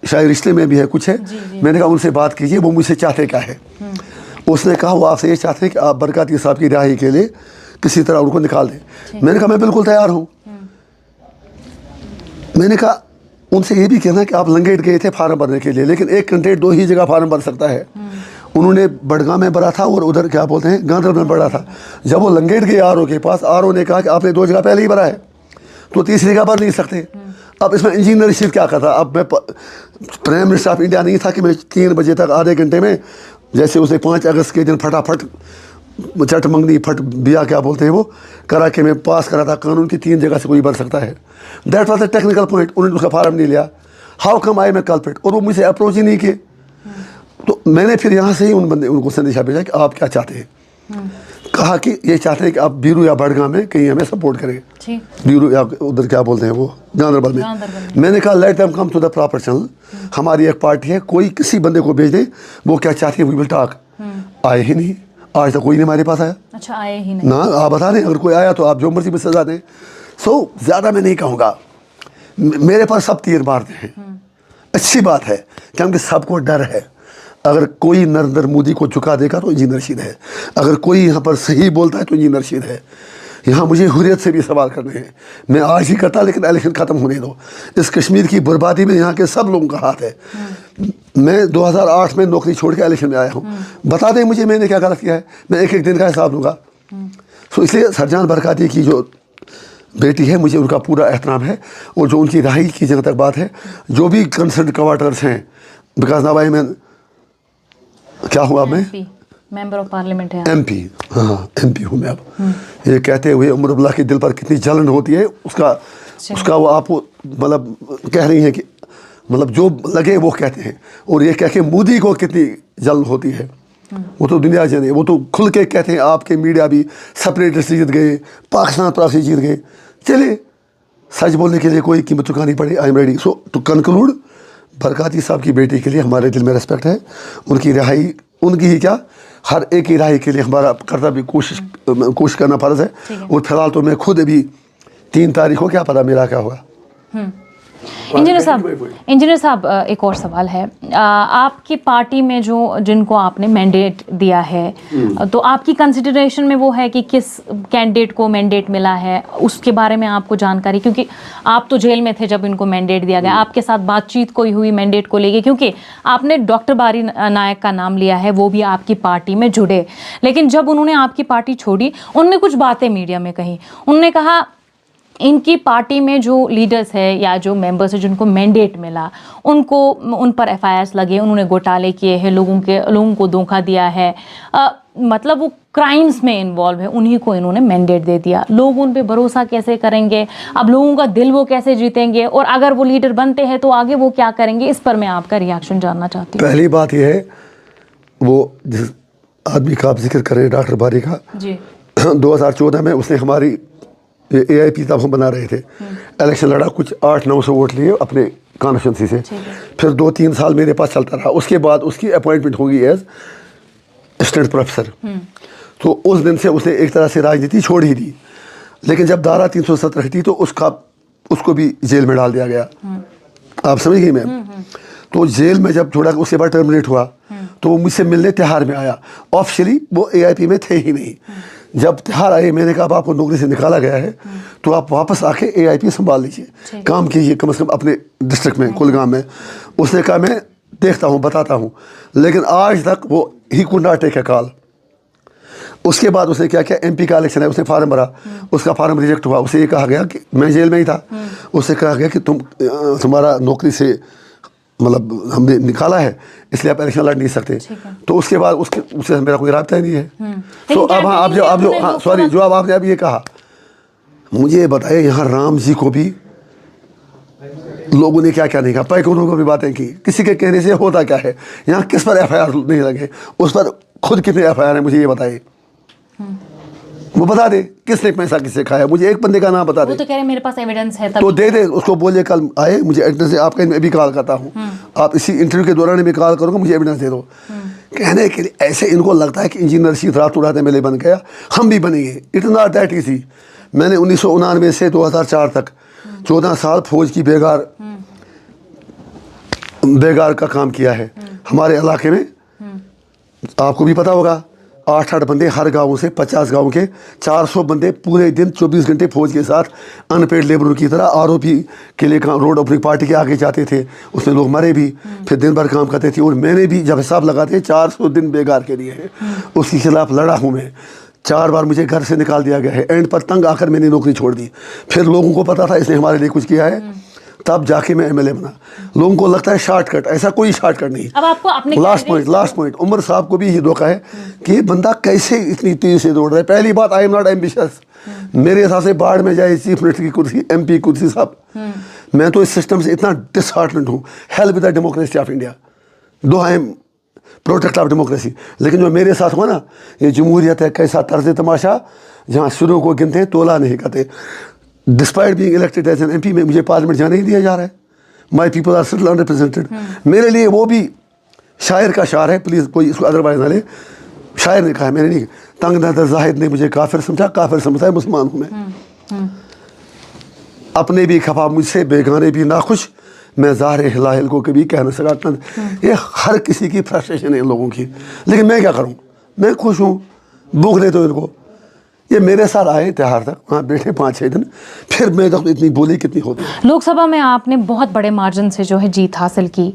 शायद रिश्ते में भी है कुछ है। मैंने कहा उनसे बात कीजिए, वो मुझसे चाहते क्या है। उसने कहा वो आपसे ये चाहते हैं कि आप बरकाती साहब की रिहाई के लिए किसी तरह उनको निकाल दें। मैंने कहा मैं बिल्कुल तैयार हूँ। मैंने कहा उनसे ये भी कहना कि आप लंगेट गए थे फार्म भरने के लिए, लेकिन एक कैंडिडेट 2 ही जगह फार्म भर सकता है। उन्होंने बड़गांव में भरा था और उधर क्या बोलते हैं गांधरबल में भरा था। जब वो लंगेट गए आरओ के पास, आरओ ने कहा कि आपने 2 जगह पहले ही भरा है तो तीसरी जगह भर नहीं सकते। अब इसमें इंजीनियरशिप क्या करता। अब मैं प्राइम मिनिस्टर ऑफ इंडिया नहीं था कि मैं 3 बजे तक आधे घंटे में, जैसे उसे 5 अगस्त के दिन फटाफट चट मंगनी फट बिया क्या बोलते हैं वो करा के मैं पास करा था कानून की 3 जगह से कोई भर सकता है। That was the technical point. उन्होंने उसका फार्म नहीं लिया। हाउ कम आई मैं कल्प्रिट, और वो मुझे अप्रोच ही नहीं किए। तो मैंने फिर यहाँ से ही उनको संदेशा भेजा कि आप क्या चाहते हैं। कहा कि ये चाहते हैं कि आप बीरू या बड़गांव में कहीं हमें सपोर्ट करें, बीरू या उधर क्या बोलते हैं वो गांधरबल में। मैंने कहा let them come to the proper channel. हमारी एक पार्टी है, कोई किसी बंदे को भेज दे, वो क्या चाहती है वी विल टॉक। आए ही नहीं, आज तक कोई नहीं हमारे पास आया। अच्छा, आए ही नहीं ना। आप बता दें अगर कोई आया तो आप जो मर्जी में सजा दें। सो ज़्यादा मैं नहीं कहूँगा, मेरे पास सब तीर मारते हैं। अच्छी बात है क्योंकि सबको डर है। अगर कोई नरेंद्र मोदी को झुका देगा तो इंजीनियर रशीद है, अगर कोई यहाँ पर सही बोलता है तो इंजीनियर रशीद है। यहाँ मुझे हुर्रियत से भी सवाल करने हैं, मैं आज ही करता लेकिन इलेक्शन ख़त्म होने दो। इस कश्मीर की बर्बादी में यहाँ के सब लोगों का हाथ है। मैं 2008 में नौकरी छोड़ के इलेक्शन में आया हूँ। बता दें मुझे मैंने क्या गलत किया है, मैं एक दिन का हिसाब दूंगा। तो इसलिए सरजान बरकाती की जो बेटी है मुझे उनका पूरा एहतराम है। और जो उनकी रहाई की जगह तक बात है, जो भी कंसर्न क्वार्टर्स हैं, बिकॉज नाउ आई मैं क्या हुआ, मैं मेंबर ऑफ पार्लियामेंट है, MP। हाँ, MP हूँ मैं अब। ये कहते हुए उमर अब्दुल्ला के दिल पर कितनी जलन होती है, उसका वो आपको मतलब कह रही हैं कि मतलब जो लगे वो कहते हैं। और ये कह के मोदी को कितनी जलन होती है, वो तो दुनिया जाने। वो तो खुल के कहते हैं आपके मीडिया भी सेपरेटर से जीत गए, पाकिस्तान तरफ से जीत गए। चलिए, सच बोलने के लिए कोई कीमत चुकानी पड़े, I am ready. So to conclude, Barkati साहब की बेटी के लिए हमारे दिल में रिस्पेक्ट है। उनकी रिहाई, उनकी ही क्या, हर एक की रिहाई के लिए हमारा कर्तव्य कोशिश करना फ़र्ज़ है। और फिलहाल तो मैं खुद अभी 3 तारीख को क्या पता मेरा क्या होगा। इंजीनियर साहब, एक और सवाल है। आपकी पार्टी में जिनको आपने मैंडेट दिया है, तो आपकी कंसिडरेशन में वो है कि किस कैंडिडेट को मैंडेट मिला है, उसके बारे में आपको जानकारी, क्योंकि आप तो जेल में थे जब इनको मैंडेट दिया गया, आपके साथ बातचीत कोई हुई मैंडेट को लेके? क्योंकि आपने डॉक्टर बारी नायक का नाम लिया है, वो भी आपकी पार्टी में जुड़े, लेकिन जब उन्होंने आपकी पार्टी छोड़ी, उनने कुछ बातें मीडिया में कही। उनने कहा इनकी पार्टी में जो लीडर्स है या जो मेंबर्स है जिनको मैंडेट मिला, उन पर FIRs लगे, उन्होंने घोटाले किए हैं, लोगों को धोखा दिया है, मतलब वो क्राइम्स में इन्वॉल्व है, उन्हीं को इन्होंने मैंडेट दे दिया। लोग उन पे भरोसा कैसे करेंगे? अब लोगों का दिल वो कैसे जीतेंगे? और अगर वो लीडर बनते हैं तो आगे वो क्या करेंगे? इस पर मैं आपका रिएक्शन जानना चाहती हूँ। पहली बात यह है, वो जिस आदमी का आप जिक्र करें डॉक्टर बारी का जी, 2014 में उसने हमारी AIP तब हम बना रहे थे, इलेक्शन लड़ा, कुछ 800-900 वोट लिए अपने कॉन्स्टिट्यूंसी से। फिर 2-3 साल मेरे पास चलता रहा। उसके बाद उसकी अपॉइंटमेंट होगी एज असिस्टेंट प्रोफेसर। तो उस दिन से उसने एक तरह से राजनीति छोड़ ही दी। लेकिन जब धारा 370 हटी तो उसको भी जेल में डाल दिया गया। आप समझ गई मैम? तो जेल में जब छोड़ा, उसके बाद टर्मिनेट हुआ, तो वो मुझसे मिलने तिहाड़ में आया। ऑफिशियली वो AIP में थे ही नहीं। जब तिहाड़ आए, मैंने कहा आपको नौकरी से निकाला गया है तो आप वापस आके AIP संभाल लीजिए, काम कीजिए कम से कम अपने डिस्ट्रिक्ट में, कुलगाम में। उसने कहा मैं देखता हूँ, बताता हूँ। लेकिन आज तक वो he could not take a call. उसके बाद उसने क्या किया, MP का इलेक्शन है, उसने फार्म भरा, उसका फार्म रिजेक्ट हुआ। उसे ये कहा गया कि मैं जेल में ही था, उससे कहा गया कि तुम्हारा नौकरी से मतलब हमने निकाला है, इसलिए आप इलेक्शन लड़ नहीं सकते। तो उसके बाद उससे मेरा कोई राब्ता ही नहीं है। तो अब हाँ, आप सॉरी, जो अब आपने अब ये कहा, मुझे ये बताइए, यहाँ राम जी को भी लोगों ने क्या क्या नहीं कहा, पैगंबरों को भी बातें की, किसी के कहने से होता क्या है? यहाँ किस पर FIR नहीं लगे, उस पर खुद कितने FIR है, मुझे ये बताइए। वो बता दे किसने पैसा किससे खाया, मुझे एक बंदे का नाम बता दे। वो तो कह रहे मेरे पास एविडेंस है, तो दे दे उसको, बोलिए कल आए, मुझे एविडेंस से आपका मैं भी कॉल करता हूँ, आप इसी इंटरव्यू के दौरान भी कॉल करोगे, मुझे एविडेंस दे दो। कहने के लिए ऐसे इनको लगता है कि इंजीनियर रशीद रात उड़ाते मेले बन गया, हम भी बनेंगे। It is not that easy. मैंने 1999 से 2004 तक 14 साल फौज की बेगार का काम किया है हमारे इलाके में। आपको भी पता होगा, 8-8 बंदे हर गाँव से, 50 गाँव के 400 बंदे पूरे दिन 24 घंटे फौज के साथ अनपेड लेबरों की तरह आरओपी के लिए रोड अपनी पार्टी के आगे जाते थे, उसमें लोग मरे भी, फिर दिन भर काम करते थे। और मैंने भी जब हिसाब लगाते 400 दिन बेकार के लिए है, उसके खिलाफ लड़ा हूँ मैं। 4 बार मुझे घर से निकाल दिया गया है, एंड पर तंग आकर मैंने नौकरी छोड़ दी। फिर लोगों को पता था इसने हमारे लिए कुछ किया है, तब जाके मैं एमएलए बना। लोगों को लगता है शॉर्टकट, ऐसा कोई शॉर्टकट नहीं। अब आपको अपने लास्ट पॉइंट उमर साहब को भी ये धोखा है कि ये बंदा कैसे इतनी तेजी से दौड़ रहा है। पहली बात, आई एम नॉट एम्बिशियस। मेरे हिसाब से बाढ़ में जाए चीफ मिनिस्टर की कुर्सी, एमपी कुर्सी साहब, मैं तो इस सिस्टम से इतना डिसहार्टमेंट हूँ। Help with the democracy of India, though I am protect of democracy. लेकिन जो मेरे साथ हुआ ना, ये जमहूरियत है कैसा तर्ज तमाशा, जहाँ शुरू को गिनते हैं तोला नहीं करते। Despite being elected as an MP में मुझे पार्लियामेंट जाने ही दिया जा रहा है। My people are still unrepresented. मेरे लिए वो भी शायर का शार है, प्लीज़ कोई इसको अदरवाइज ना ले। शायर ने कहा, मैंने नहीं। तंग नज़र जाहिद ने मुझे काफिर समझा, काफिर समझा मुसलमान हूँ मैं। अपने भी खफा मुझसे, बेगाने भी नाखुश, मैं ज़ाहिर हिलाहिल को कभी कह न सका। ये हर किसी की फ्रस्ट्रेशन है इन लोगों की, लेकिन मैं क्या करूँ, मैं खुश हूँ। भूख ले तो इनको, ये मेरे साथ आए त्योहार तक, वहाँ बैठे 5-6 दिन, फिर मैं तो इतनी बोली कितनी होती है। लोकसभा में आपने बहुत बड़े मार्जिन से जो है जीत हासिल की,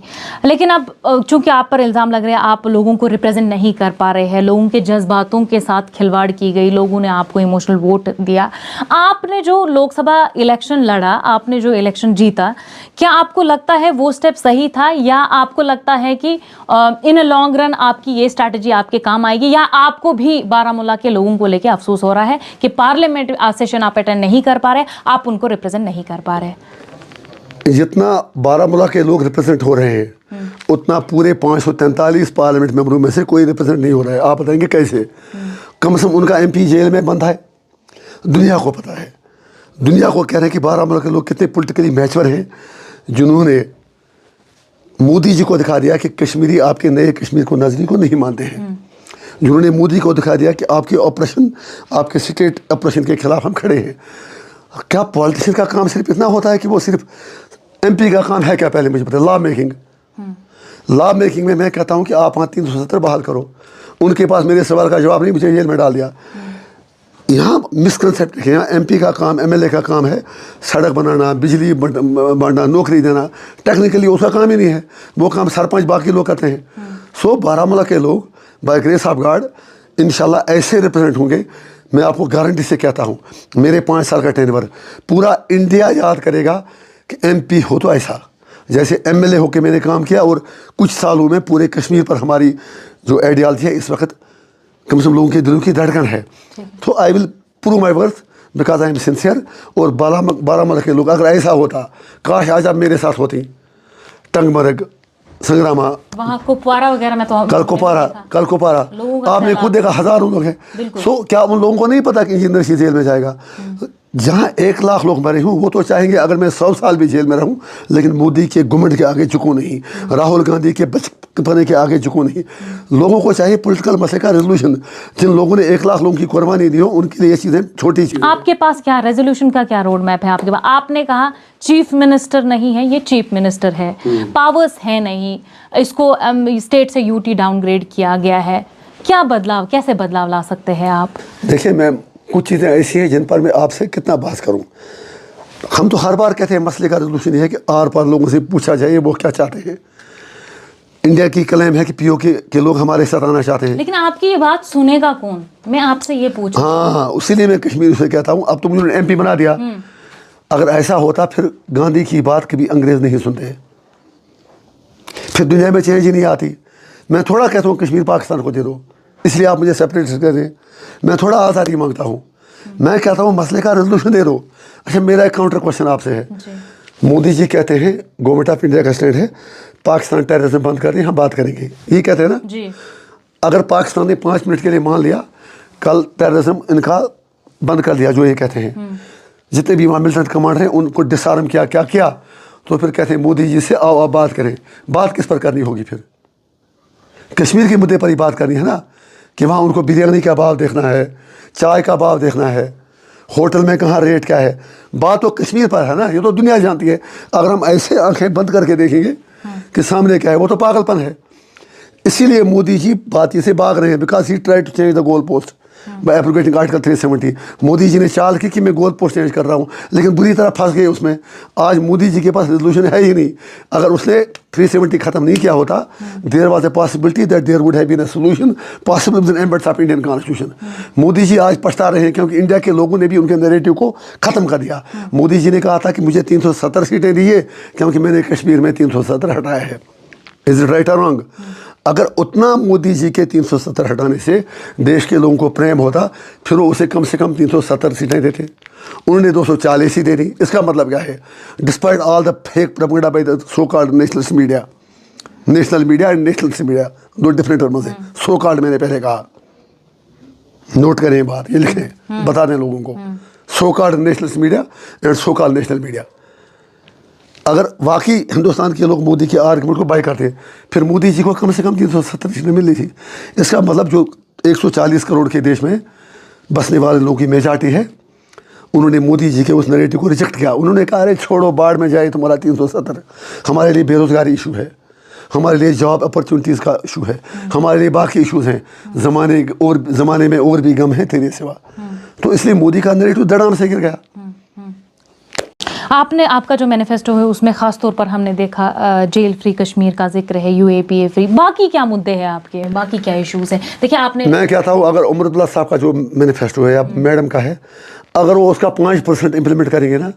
लेकिन अब चूंकि आप पर इल्ज़ाम लग रहे हैं आप लोगों को रिप्रेजेंट नहीं कर पा रहे हैं, लोगों के जज्बातों के साथ खिलवाड़ की गई, लोगों ने आपको इमोशनल वोट दिया। आपने जो लोकसभा इलेक्शन लड़ा, आपने जो इलेक्शन जीता, क्या आपको लगता है वो स्टेप सही था, या आपको लगता है कि इन अ लॉन्ग रन आपकी ये स्ट्रैटेजी आपके काम आएगी, या आपको भी बारामूला के लोगों को लेकर अफसोस हो रहा है कि पार्लियामेंट सेशन आप अटेंड नहीं कर पा रहे, आप उनको रिप्रेजेंट नहीं कर पा रहे? जितना बारामूला के लोग रिप्रेजेंट हो रहे हैं, उतना पूरे 543 पार्लियामेंट मेंबरों में से कोई रिप्रेजेंट नहीं हो रहा है। आप बताएंगे कैसे? कम से कम उनका एमपी जेल में बंद है, दुनिया को पता है। दुनिया को कह रहे हैं कि बारामूला के लोग कितने पॉलिटिकली मैच्योर हैं, जिन्होंने मोदी जी को दिखा दिया कि कश्मीरी आपके नए कश्मीर को नजरी को नहीं मानते हैं, जिन्होंने मोदी को दिखा दिया कि आपके ऑपरेशन, आपके स्टेट ऑपरेशन के खिलाफ हम खड़े हैं। क्या पॉलिटिशियन का काम सिर्फ इतना होता है कि वो सिर्फ एमपी का काम है क्या? पहले मुझे बताया। लॉ मेकिंग, लॉ मेकिंग में मैं कहता हूं कि आप वहाँ 370 बहाल करो। उनके पास मेरे सवाल का जवाब नहीं, मुझे जेल में डाल दिया। यहाँ मिसकंसेप्ट है। यहाँ एमपी का काम, एमएलए का काम है सड़क बनाना, बिजली बांटना, नौकरी देना। टेक्निकली उसका काम ही नहीं है, वो काम सरपंच बाकी लोग करते हैं। सो बारामूला के लोग बाय ग्रेस ऑफ गॉड इंशाल्लाह ऐसे रिप्रेजेंट होंगे। मैं आपको गारंटी से कहता हूँ, मेरे 5 साल का टेन्योर पूरा इंडिया याद करेगा कि एमपी हो तो ऐसा, जैसे एमएलए होकर मैंने काम किया। और कुछ सालों में पूरे कश्मीर पर हमारी जो आइडियालॉजी है, इस वक्त कम से कम लोगों के दिलों की धड़कन है। तो I will prove my worth because I am sincere. और बारामूला के लोग, अगर ऐसा होता, काश आज आप मेरे साथ होती, टंगमर्ग, संग्रामा, वहाँ कुपवारा वगैरह में, तो कल कुपारा आपने खुद देखा, हजारों लोग हैं। सो क्या उन लोगों को नहीं पता कि इंजीनियर की जेल में जाएगा? जहाँ 1 लाख लोग मरे हूँ, वो तो चाहेंगे अगर मैं 100 साल भी जेल में रहूँ, लेकिन मोदी के घुमंड के आगे झुकूँ नहीं, राहुल गांधी के बचपने के आगे झुकूँ नहीं। लोगों को चाहिए पॉलिटिकल मसले का रेजोल्यूशन। जिन लोगों ने 1 लाख लोगों की कुर्बानी दी हो, उनके लिए ये चीज़ें छोटी चीज़ें। आपके पास क्या रेजोल्यूशन का क्या रोड मैप है आपके पास? आपने कहा चीफ मिनिस्टर नहीं है, ये चीफ मिनिस्टर है, पावर्स है नहीं, इसको स्टेट से यूटी डाउनग्रेड किया गया है। क्या बदलाव, कैसे बदलाव ला सकते हैं आप? देखिए मैम, कुछ चीज़ें ऐसी हैं जिन पर मैं आपसे कितना बात करूं। हम तो हर बार कहते हैं मसले का रेजोल्यूशन ये है कि आर पार लोगों से पूछा जाए वो क्या चाहते हैं। इंडिया की क्लेम है कि पीओके के लोग हमारे साथ आना चाहते हैं, लेकिन आपकी ये बात सुनेगा कौन? मैं आपसे ये पूछ रहा हूं। हाँ, इसीलिए मैं कश्मीर से कहता हूँ। अब तो मुझे एमपी बना दिया। अगर ऐसा होता फिर गांधी की बात कभी अंग्रेज नहीं सुनते, फिर दुनिया में चेंज ही नहीं आती। मैं थोड़ा कहता हूँ कश्मीर पाकिस्तान को दे दो, इसलिए आप मुझे सेपरेट कर दें। मैं थोड़ा आज़ादी मांगता हूँ। मैं कहता हूँ मसले का रेजोल्यूशन दे दो। अच्छा, मेरा एक काउंटर क्वेश्चन आपसे है। मोदी जी कहते हैं गवर्नमेंट ऑफ इंडिया का स्टैंड है पाकिस्तान टेररिज्म बंद कर दें, हम बात करेंगे, ये कहते हैं ना जी। अगर पाकिस्तान ने 5 मिनट के लिए मान लिया कल टेररिज्म इनका बंद कर दिया, जो ये कहते हैं, जितने भी वहाँ मिलिटेंट कमांडर हैं उनको डिसआर्म किया, क्या किया, तो फिर कहते हैं मोदी जी से आओ आप बात करें। बात किस पर करनी होगी? फिर कश्मीर के मुद्दे पर ही बात करनी है ना, कि वहाँ उनको बिरयानी का भाव देखना है, चाय का भाव देखना है, होटल में कहाँ रेट क्या है। बात तो कश्मीर पर है ना, ये तो दुनिया जानती है। अगर हम ऐसे आंखें बंद करके देखेंगे कि सामने क्या है, वो तो पागलपन है। इसीलिए मोदी जी बात से भाग रहे हैं, because he try to change the goal post by abrogating article 370। Modi ji ने चाल की कि मैं गोल पोस्ट चेंज कर रहा हूँ, लेकिन बुरी तरह फंस गए उसमें। आज मोदी जी के पास रेजोल्यूशन है ही नहीं। अगर उसने 370 खत्म नहीं किया होता, there was a possibility that there would have been a solution possible within embeds of Indian constitution. Modi ji आज पछता रहे हैं क्योंकि इंडिया के लोगों ने भी उनके नैरेटिव को ख़त्म कर दिया। मोदी जी ने कहा था कि मुझे 370 सीटें दीजिए क्योंकि मैंने कश्मीर में 370 हटाया है। इज इट राइट और रॉन्ग? अगर उतना मोदी जी के 370 हटाने से देश के लोगों को प्रेम होता, फिर वो उसे कम से कम 370 सीटें देते। उन्होंने 240 ही दे दी। इसका मतलब क्या है? Despite all the fake propaganda by the so called nationalist media, national media and nationalist media दो डिफरेंट टर्म्स हैं। सो कॉल्ड मैंने पहले कहा, नोट करें ये बात, ये लिखें, बता दें लोगों को। So called nationalist media and so called national media. अगर वाकई हिंदुस्तान के लोग मोदी के आर्गुमेंट को बाय करते, फिर मोदी जी को कम से कम 370 सीटें मिल रही थी। इसका मतलब जो 140 करोड़ के देश में बसने वाले लोगों की मेजॉरिटी है, उन्होंने मोदी जी के उस नैरेटिव को रिजेक्ट किया। उन्होंने कहा अरे छोड़ो, बाढ़ में जाए तुम्हारा 370, हमारे लिए बेरोज़गारी इशू है, हमारे लिए जॉब अपॉर्चुनिटीज़ का इशू है, हमारे लिए बाकी इशूज़ हैं, ज़माने में और भी गम है तेरे सिवा। तो इसलिए मोदी का नैरेटिव धड़ाम से गिर गया। आपका जो मैनिफेस्टो है उसमें खास तौर पर हमने देखा जेल फ्री कश्मीर का जिक्र है, यूएपीए फ्री। बाकी क्या मुद्दे हैं आपके, बाकी क्या इश्यूज हैं? देखिए आपने, मैं कहता हूँ अगर उमर अब्दुल्ला साहब का जो मैनिफेस्टो है या मैडम का है, अगर वो उसका 5% इम्प्लीमेंट करेंगे ना,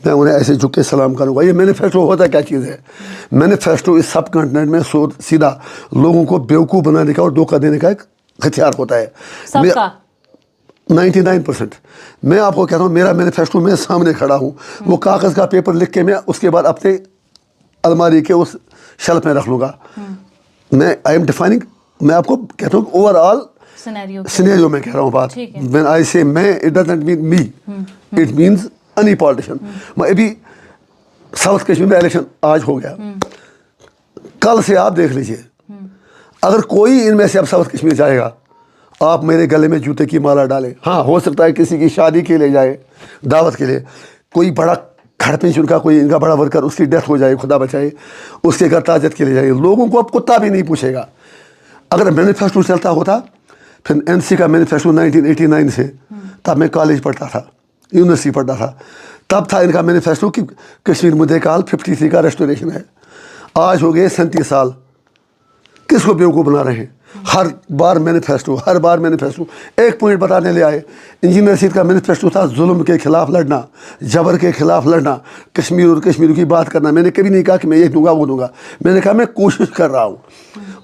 मैं उन्हें ऐसे झुक के सलाम करूँगा। ये मैनिफेस्टो होता क्या चीज़ है? मैनिफेस्टो इस सब कॉन्टिनेंट में सीधा लोगों को बेवकूफ़ बनाने का और धोखा देने का एक हथियार होता है। सबका 99%। मैं आपको कहता हूँ, मेरा मैनिफेस्टो मैं सामने खड़ा हूँ, वो कागज़ का पेपर लिख के मैं उसके बाद अपने अलमारी के उस शेल्फ में रख लूँगा। मैं आई एम डिफाइनिंग, मैं आपको कहता हूँ ओवरऑल सिनेरियो में कह रहा हूँ बात। व्हेन आई से मैं, it doesn't mean me, it means any politician. मैं अभी साउथ कश्मीर में इलेक्शन आज हो गया, कल से आप देख लीजिए, अगर कोई इनमें से अब साउथ कश्मीर जाएगा, आप मेरे गले में जूते की माला डालें। हाँ, हो सकता है किसी की शादी के लिए जाए, दावत के लिए, कोई बड़ा खड़पिंच उनका, कोई इनका बड़ा वर्कर, उसकी डेथ हो जाए, खुदा बचाए, उसके घर ताजत के लिए जाए, लोगों को अब कुत्ता भी नहीं पूछेगा। अगर मैनिफेस्टो चलता होता, फिर एनसी का मैनिफेस्टो 1989 से, तब मैं कॉलेज पढ़ता था, यूनिवर्सिटी पढ़ता था, तब था इनका मैनिफेस्टो कि कश्मीर मुद्दे काल 53 का रेस्टोरेशन है। आज हो गए 37 साल। किसको बेवकूफ़ बना रहे हैं? हर बार मैनिफेस्टो एक पॉइंट बताने ले आए। इंजीनियर रशीद का मैनिफेस्टो था जुल्म के खिलाफ लड़ना, जबर के खिलाफ लड़ना, कश्मीर और कश्मीर की बात करना। मैंने कभी नहीं कहा कि मैं ये दूंगा वो दूंगा, मैंने कहा मैं कोशिश कर रहा हूँ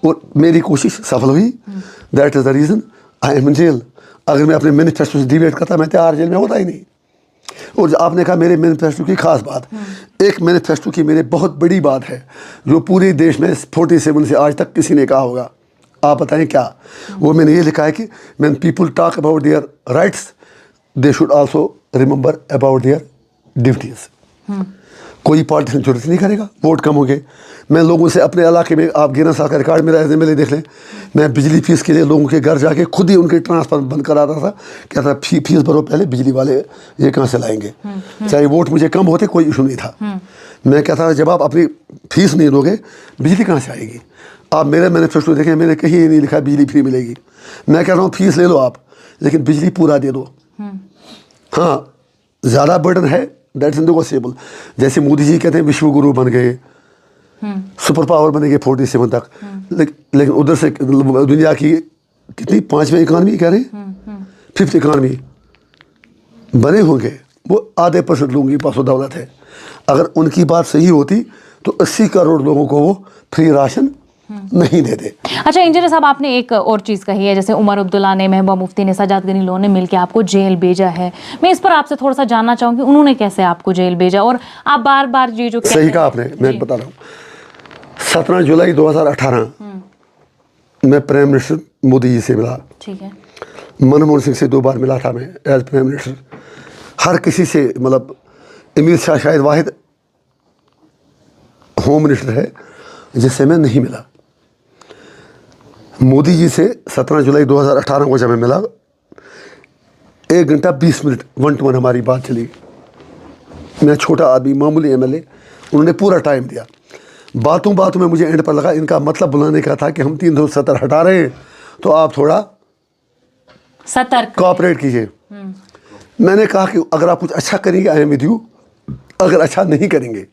और मेरी कोशिश सफल हुई। That is the reason I am in jail. अगर मैं अपने मैनिफेस्टो से डिबेट करता, मैं त्यार जेल में होता ही नहीं। और आपने कहा मेरे मैनिफेस्टो की खास बात, एक मैनिफेस्टो की मेरे बहुत बड़ी बात है जो पूरे देश में 47 से आज तक किसी ने कहा होगा। आप बताएं क्या? वो मैंने ये लिखा है कि when people talk about their rights, they should also remember about their duties. कोई पॉलिटिशियन जरूरत नहीं करेगा, वोट कम होंगे। मैं लोगों से अपने इलाके में, आप गिरना साहब का रिकॉर्ड मेरा एमएलए देख लें, मैं बिजली फीस के लिए लोगों के घर जाके खुद ही उनके ट्रांसफर बंद कराता था। कहता फीस भरो पहले, बिजली वाले ये कहाँ से लाएंगे? चाहे वोट मुझे कम होते, कोई इशू नहीं था। मैं कहता था जब आप अपनी फीस नहीं दोगे, बिजली कहाँ से आएगी? आप मेरे मैनिफेस्टो देखें, मैंने कहीं नहीं लिखा बिजली फ्री मिलेगी। मैं कह रहा हूँ फीस ले लो आप, लेकिन बिजली पूरा दे दो। हाँ, ज़्यादा बर्डन है, दैट्स इननेगोशिएबल। जैसे मोदी जी कहते हैं विश्व गुरु बन गए, सुपर पावर बनेंगे 47 तक, लेकिन उधर से दुनिया की कितनी 5वीं इकानमी कह रहे हैं, 5th इकानमी बने होंगे, वो आधे % लोगों के पास वो दौलत है। अगर उनकी बात सही होती तो 80 करोड़ लोगों को वो फ्री राशन नहीं देते। अच्छा इंजीनियर साहब, आपने एक और चीज़ कही है, जैसे उमर अब्दुल्ला ने, महबूबा मुफ्ती ने, सजाद गनी लोगों ने मिलकर आपको जेल भेजा है। मैं इस पर आपसे थोड़ा सा जानना चाहूँगी, उन्होंने कैसे आपको जेल भेजा? और आप बार बार ये जो सही कहा आपने, मैं बता रहा हूँ, 17 जुलाई 2018 मैं प्राइम मिनिस्टर मोदी जी से मिला। ठीक है। मनमोहन सिंह से 2 बार मिला था मैं एज प्राइम मिनिस्टर। हर किसी से, मतलब अमित शाह शायद वाहिद होम मिनिस्टर है जिससे मैं नहीं मिला। मोदी जी से 17 जुलाई 2018 को जब मैं मिला, 1 घंटा 20 मिनट 1 to 1 हमारी बात चली। मैं छोटा आदमी, मामूली एमएलए, उन्होंने पूरा टाइम दिया। बातों बातों में मुझे एंड पर लगा इनका मतलब बुलाने का था कि हम 370 हटा रहे हैं, तो आप थोड़ा सतर्क कोऑपरेट कीजिए। मैंने कहा कि अगर आप कुछ अच्छा करेंगे आई एम विद यू, अगर अच्छा नहीं करेंगे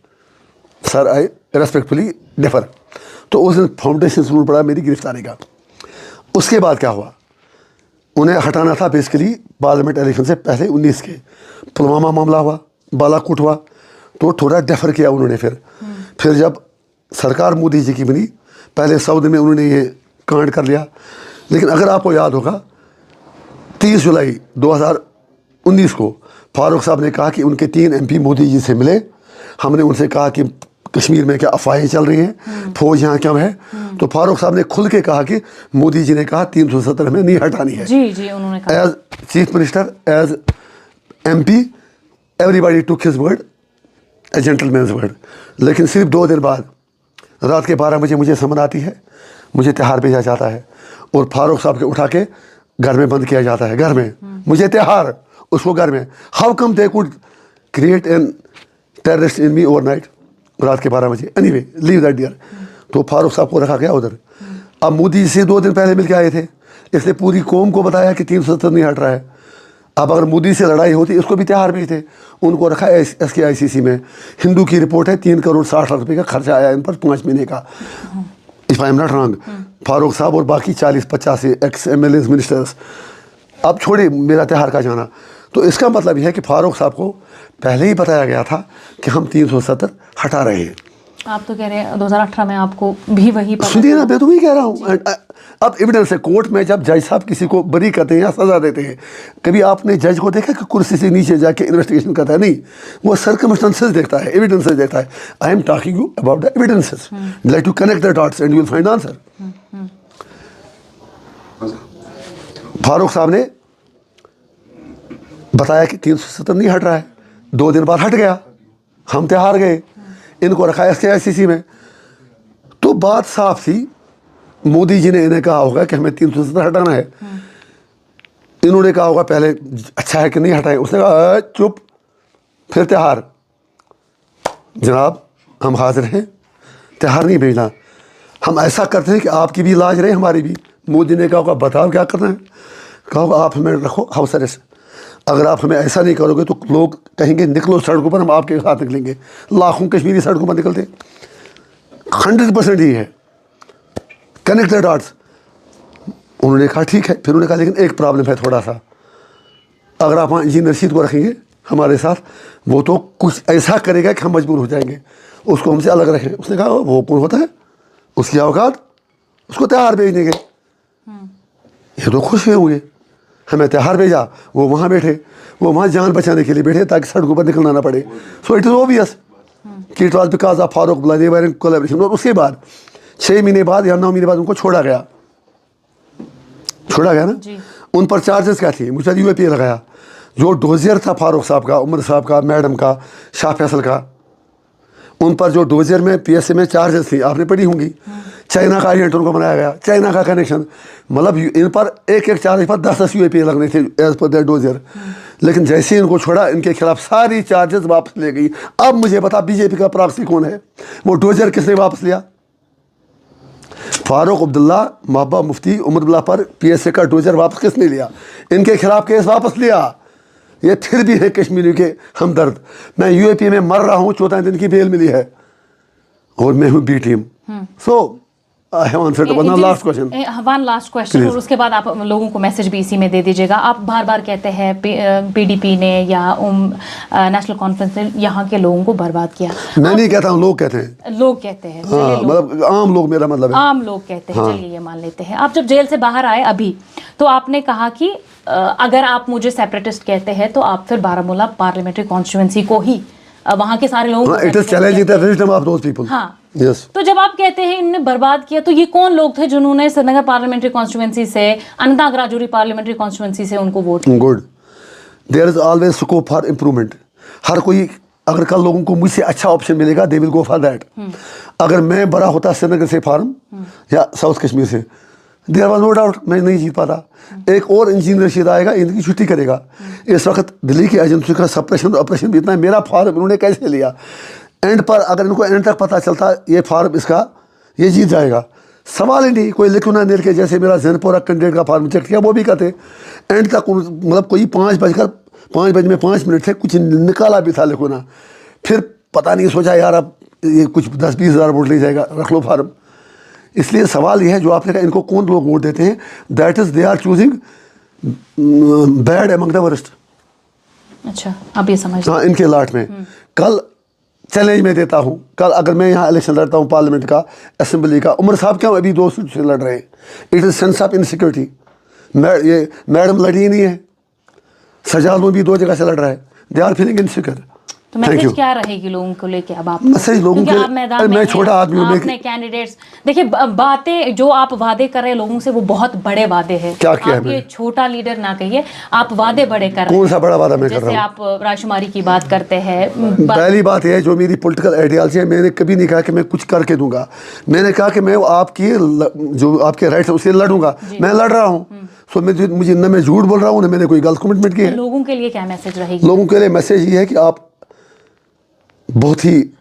सर आई रेस्पेक्टफुली डिफर। तो उस दिन फाउंडेशन से पड़ा मेरी गिरफ्तारी का। उसके बाद क्या हुआ, उन्हें हटाना था बेसिकली पार्लियामेंट इलेक्शन से पहले 19 के। पुलवामा मामला हुआ, बालाकोट हुआ, तो थोड़ा डेफर किया उन्होंने। फिर जब सरकार मोदी जी की बनी, पहले 100 दिन में उन्होंने ये कांड कर लिया। लेकिन अगर आपको याद होगा 30 जुलाई 2019 को फारूक साहब ने कहा कि उनके 3 MP मोदी जी से मिले। हमने उनसे कहा कि कश्मीर में क्या अफवाहें चल रही हैं, फौज यहाँ क्यों है। तो फारूक साहब ने खुल के कहा कि मोदी जी ने कहा 370 हमें नहीं हटानी है। जी जी, उन्होंने कहा as chief minister, as MP, everybody took his word, a gentleman's word. लेकिन सिर्फ 2 दिन बाद रात के 12 बजे मुझे समन आती है, मुझे तिहाड़ भेजा जाता है और फारूक साहब के उठा के घर में बंद किया जाता है। घर में मुझे तिहाड़, उसको घर में। How come they could create an terrorist in me overnight, रात के 12 बजे। Anyway leave that dear. तो फारूक साहब को रखा गया उधर। अब मोदी जी से 2 दिन पहले मिल के आए थे, इसने पूरी कौम को बताया कि 370 नहीं हट रहा है। अब अगर मोदी से लड़ाई होती इसको भी तिहाड़ भेजते। उनको रखा SKICC में। हिंदू की रिपोर्ट है 3 करोड़ 60 लाख रुपये का खर्चा आया इन पर 5 महीने का, if I am not wrong. Farooq साहब और बाकी 40-50 एक्स MLAs मिनिस्टर्स। अब छोड़े मेरा तिहाड़ का जाना। तो इसका मतलब यह है कि फारूक साहब को पहले ही बताया गया था कि हम 370 हटा रहे हैं। आप तो कह रहे हैं 2018 में आपको भी वही पता सुनिए ना, मैं तो वही कह रहा हूँ। अब एविडेंस है कोर्ट में, जब जज साहब किसी को बरी करते हैं या सजा देते हैं, कभी आपने जज को देखा कि कुर्सी से नीचे जाके इन्वेस्टिगेशन करता है? नहीं, वो सर्कमस्टेंसेस देखता है, एविडेंसेस देखता है। I am talking you about the evidences, like to connect the dots and you will find answer. Farooq साहब ने बताया कि 370 नहीं हट रहा है। 2 दिन बाद हट गया, हम तिहाड़ गए, इनको रखा SKICC में। तो बात साफ थी, मोदी जी ने इन्हें कहा होगा कि हमें 370 हटाना है। इन्होंने कहा होगा पहले अच्छा है कि नहीं हटाए, उसने कहा चुप, फिर तिहाड़। जनाब हम हाजिर हैं, तिहाड़ नहीं भेजना। हम ऐसा करते हैं कि आपकी भी इलाज रहे, हमारी भी। मोदी ने कहा होगा बताओ क्या करना है, कहा होगा आप हमें रखो हाउस अरेस्ट। अगर आप हमें ऐसा नहीं करोगे तो लोग कहेंगे निकलो सड़कों पर, हम आपके साथ निकलेंगे। लाखों कश्मीरी सड़कों पर निकलते। 100% ही है, कनेक्ट द डॉट्स। उन्होंने कहा ठीक है। फिर उन्होंने कहा लेकिन एक प्रॉब्लम है थोड़ा सा, अगर आप वहाँ इंजीनियर रशीद को रखेंगे हमारे साथ, वो तो कुछ ऐसा करेगा कि हम मजबूर हो जाएंगे, उसको हमसे अलग रखें। उसने कहा वो कौन होता है, उसकी औकात, उसको तिहाड़ भेज देंगे। ये तो खुश हुए होंगे, हमें तिहाड़ भेजा, वो वहाँ बैठे, वो वहाँ जान बचाने के लिए बैठे ताकि सड़कों पर निकलना ना पड़े। सो इट इज़ ऑब्वियस कि it was because of Farooq Abdullah, they were in collaboration. और उसके बाद 6 महीने बाद या 9 महीने बाद उनको छोड़ा गया ना। उन पर चार्जेस क्या थी, मुझे UAPA लगाया। जो डोजियर था फारूक साहब का, उमर साहब का, मैडम का, शाह फैसल का, उन पर जो डोजियर में PSA में चार्जेस थी, आपने पढ़ी होंगी। चाइना का एजेंट उनको बनाया गया, चाइना का कनेक्शन, मतलब इन पर एक चार्ज पर 10-10 UAPA लगने थे एज पर दैट डोजियर। लेकिन जैसे ही इनको छोड़ा, इनके खिलाफ सारी चार्जेस वापस ले गई। अब मुझे बता BJP का प्रॉक्सी कौन है, वो डोजियर किसने वापस लिया? फारूक अब्दुल्ला, महबूबा मुफ्ती, उमर अब्दुल्ला पर PSA का डोजियर वापस किसने लिया? इनके खिलाफ केस वापस लिया। ये फिर भी है कश्मीरी के हमदर्द। मैं UAPA में मर रहा हूँ, 14 दिन की बेल मिली है और मैं हूँ B team. So I have answered one last question. One last question, और उसके बाद आप लोगों को मैसेज भी इसी में दे दीजिएगा। आप बार बार कहते हैं PDP ने या नेशनल कॉन्फ्रेंस ने यहाँ के लोगों को बर्बाद किया। मैं नहीं कहता हूँ, लोग कहते हैं। लोग कहते हैं, हाँ, मतलब आम लोग, मेरा मतलब है आम लोग कहते हैं। चलिए ये मान लेते हैं। आप जब जेल से बाहर आए अभी, तो आपने कहा कि अगर आप मुझे सेपरेटिस्ट कहते हैं तो आप फिर बारामूला पार्लियामेंट्री कॉन्स्टिट्यूएंसी को ही, वहाँ के सारे लोगों को, it is challenging the wisdom of those people. हाँ, यस। तो जब आप कहते हैं इन्होंने बर्बाद किया, तो ये कौन लोग थे जिन्होंने श्रीनगर पार्लियामेंट्री कॉन्स्टिट्यूएंसी से, अनंतनाग राजौरी पार्लियामेंट्री कॉन्स्टिट्यूएंसी से उनको vote? Good, there is always scope for improvement. हर कोई, अगर कल लोगों को मुझसे अच्छा ऑप्शन मिलेगा, they will go for that. अगर मैं बड़ा होता श्रीनगर से फार्म या साउथ कश्मीर से, देयर वाज नो डाउट मैं नहीं जीत पाता। एक और इंजीनियर रशीद आएगा, इनकी छुट्टी करेगा। इस वक्त दिल्ली की एजेंसी का सप्रेशन ऑपरेशन भी इतना है। मेरा फार्म इन्होंने कैसे लिया? एंड पर अगर इनको एंड तक पता चलता ये फार्म इसका ये जीत जाएगा, सवाल ही नहीं, कोई लिखना नील के जैसे मेरा जैनपुरा कैंडिडेट का फार्म चेक किया वो भी करते एंड तक, मतलब कोई 5 बज में 5 मिनट थे, कुछ निकाला भी था लिखना, फिर पता नहीं सोचा यार अब ये कुछ 10-20 हज़ार वोट ले जाएगा, रख लो फार्म। इसलिए सवाल ये है जो आपने कहा इनको कौन लोग वोट देते हैं, that is they are choosing bad among the worst. अच्छा, अब ये समझ। हाँ, इनके लाट में कल चैलेंज में देता हूँ, कल अगर मैं यहाँ इलेक्शन लड़ता हूँ पार्लियामेंट का, असेंबली का, उमर साहब क्यों अभी 2 सीट से लड़ रहे हैं? It is sense of insecurity. ये मैडम लड़ी ही नहीं है, सजाद भी 2 जगह से लड़ रहा है, दे आर फीलिंग इनसिक्योर। तो मैसेज क्या रहेगी लोगों को लेके अब आप? मैसेज लोगों के, आप मैदान में मैं छोटा आदमी हूँ, आपने कैंडिडेट्स देखिए, बातें जो आप वादे कर रहे हैं लोगों से वो बहुत बड़े वादे हैं। क्या किया है? ये छोटा लीडर ना कहिए, आप वादे बड़े कर रहे हैं। कौन सा बड़ा वादा मैं कर रहा हूँ? जैसे आप राजकुमारी की बात करते हैं। पहली बात यह है जो मेरी पॉलिटिकल आइडियालॉजी है, मैंने कभी नहीं कहा कि मैं कुछ करके दूंगा, मैंने कहा कि मैं आपकी जो आपके राइट्स है उससे लड़ूंगा, मैं लड़ रहा हूँ। सो मुझे न मैं झूठ बोल रहा हूँ, न मैंने कोई गलत कमिटमेंट की है। लोगों के लिए क्या मैसेज रहेगी? लोगों के लिए मैसेज ये है कि आप बहुत ही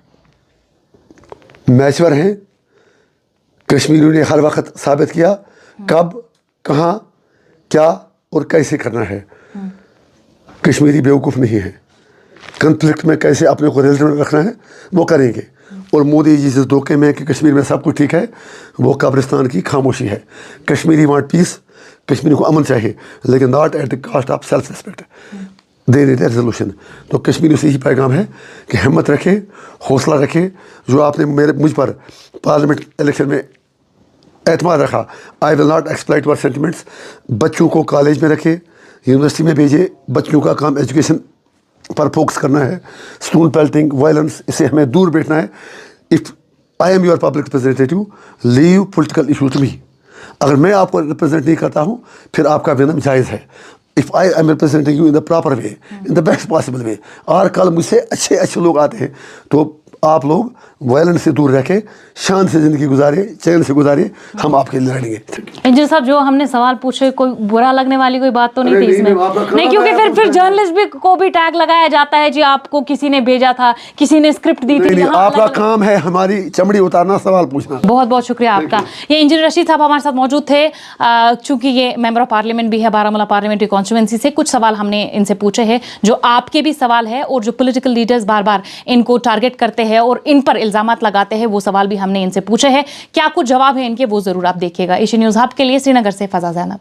मैच्योर हैं, कश्मीरियों ने हर वक्त साबित किया कब, कहाँ, क्या और कैसे करना है। कश्मीरी बेवकूफ़ नहीं है, कन्फ्लिक्ट में कैसे अपने को रिलेटेड रखना है वो करेंगे। और मोदी जी जिस धोखे में कि कश्मीर में सब कुछ ठीक है, वो कब्रिस्तान की खामोशी है। कश्मीरी वांट पीस, कश्मीर को अमन चाहिए, लेकिन not at the cost of self respect. दे देते रेजोल्यूशन। तो कश्मीर से यही पैगाम है कि हिम्मत रखें, हौसला रखें। जो आपने मुझ पर पार्लियामेंट इलेक्शन में एतमाद रखा, I will not exploit your sentiments. बच्चों को कॉलेज में रखें, यूनिवर्सिटी में भेजें, बच्चों का काम एजुकेशन पर फोकस करना है। स्टूल पेल्टिंग, वायलेंस, इससे हमें दूर बैठना है। If I am your public representative, leave political issue to me. अगर मैं आपको रिप्रेजेंट नहीं करता हूँ फिर आपका विनम जायज़ है। If I am representing you in the proper way, in the best possible way, और कल मुझसे अच्छे लोग आते हैं, तो आप लोग वायलेंस से दूर रखें, शान से ज़िंदगी गुजारिए, चैन से गुजारिए, हम आपके लिए लड़ेंगे। इंजीनियर साहब, जो हमने सवाल पूछे, कोई बुरा लगने वाली कोई बात तो नहीं थी इसमें? नहीं, क्योंकि फिर जर्नलिस्ट भी को भी टैग लगाया जाता है जी, आपको किसी ने भेजा था, किसी ने स्क्रिप्ट दी थी। आपका काम है हमारी चमड़ी उतारना, सवाल पूछना। बहुत बहुत शुक्रिया आपका। ये इंजीनियर रशीद साहब हमारे साथ मौजूद थे। चूंकि ये मेंबर ऑफ पार्लियामेंट भी है बारामूला पार्लियामेंट्री कॉन्स्टिट्यूएंसी से, कुछ सवाल हमने इनसे पूछे हैं जो आपके भी सवाल है, और जो पॉलिटिकल लीडर्स बार बार इनको टारगेट करते हैं और इन पर इल्जामात लगाते हैं, वो सवाल भी हमने इनसे पूछे हैं। क्या कुछ जवाब है इनके, वो जरूर आप देखिएगा। एशियन न्यूज़ हब के लिए श्रीनगर से फजा ज़ैनब।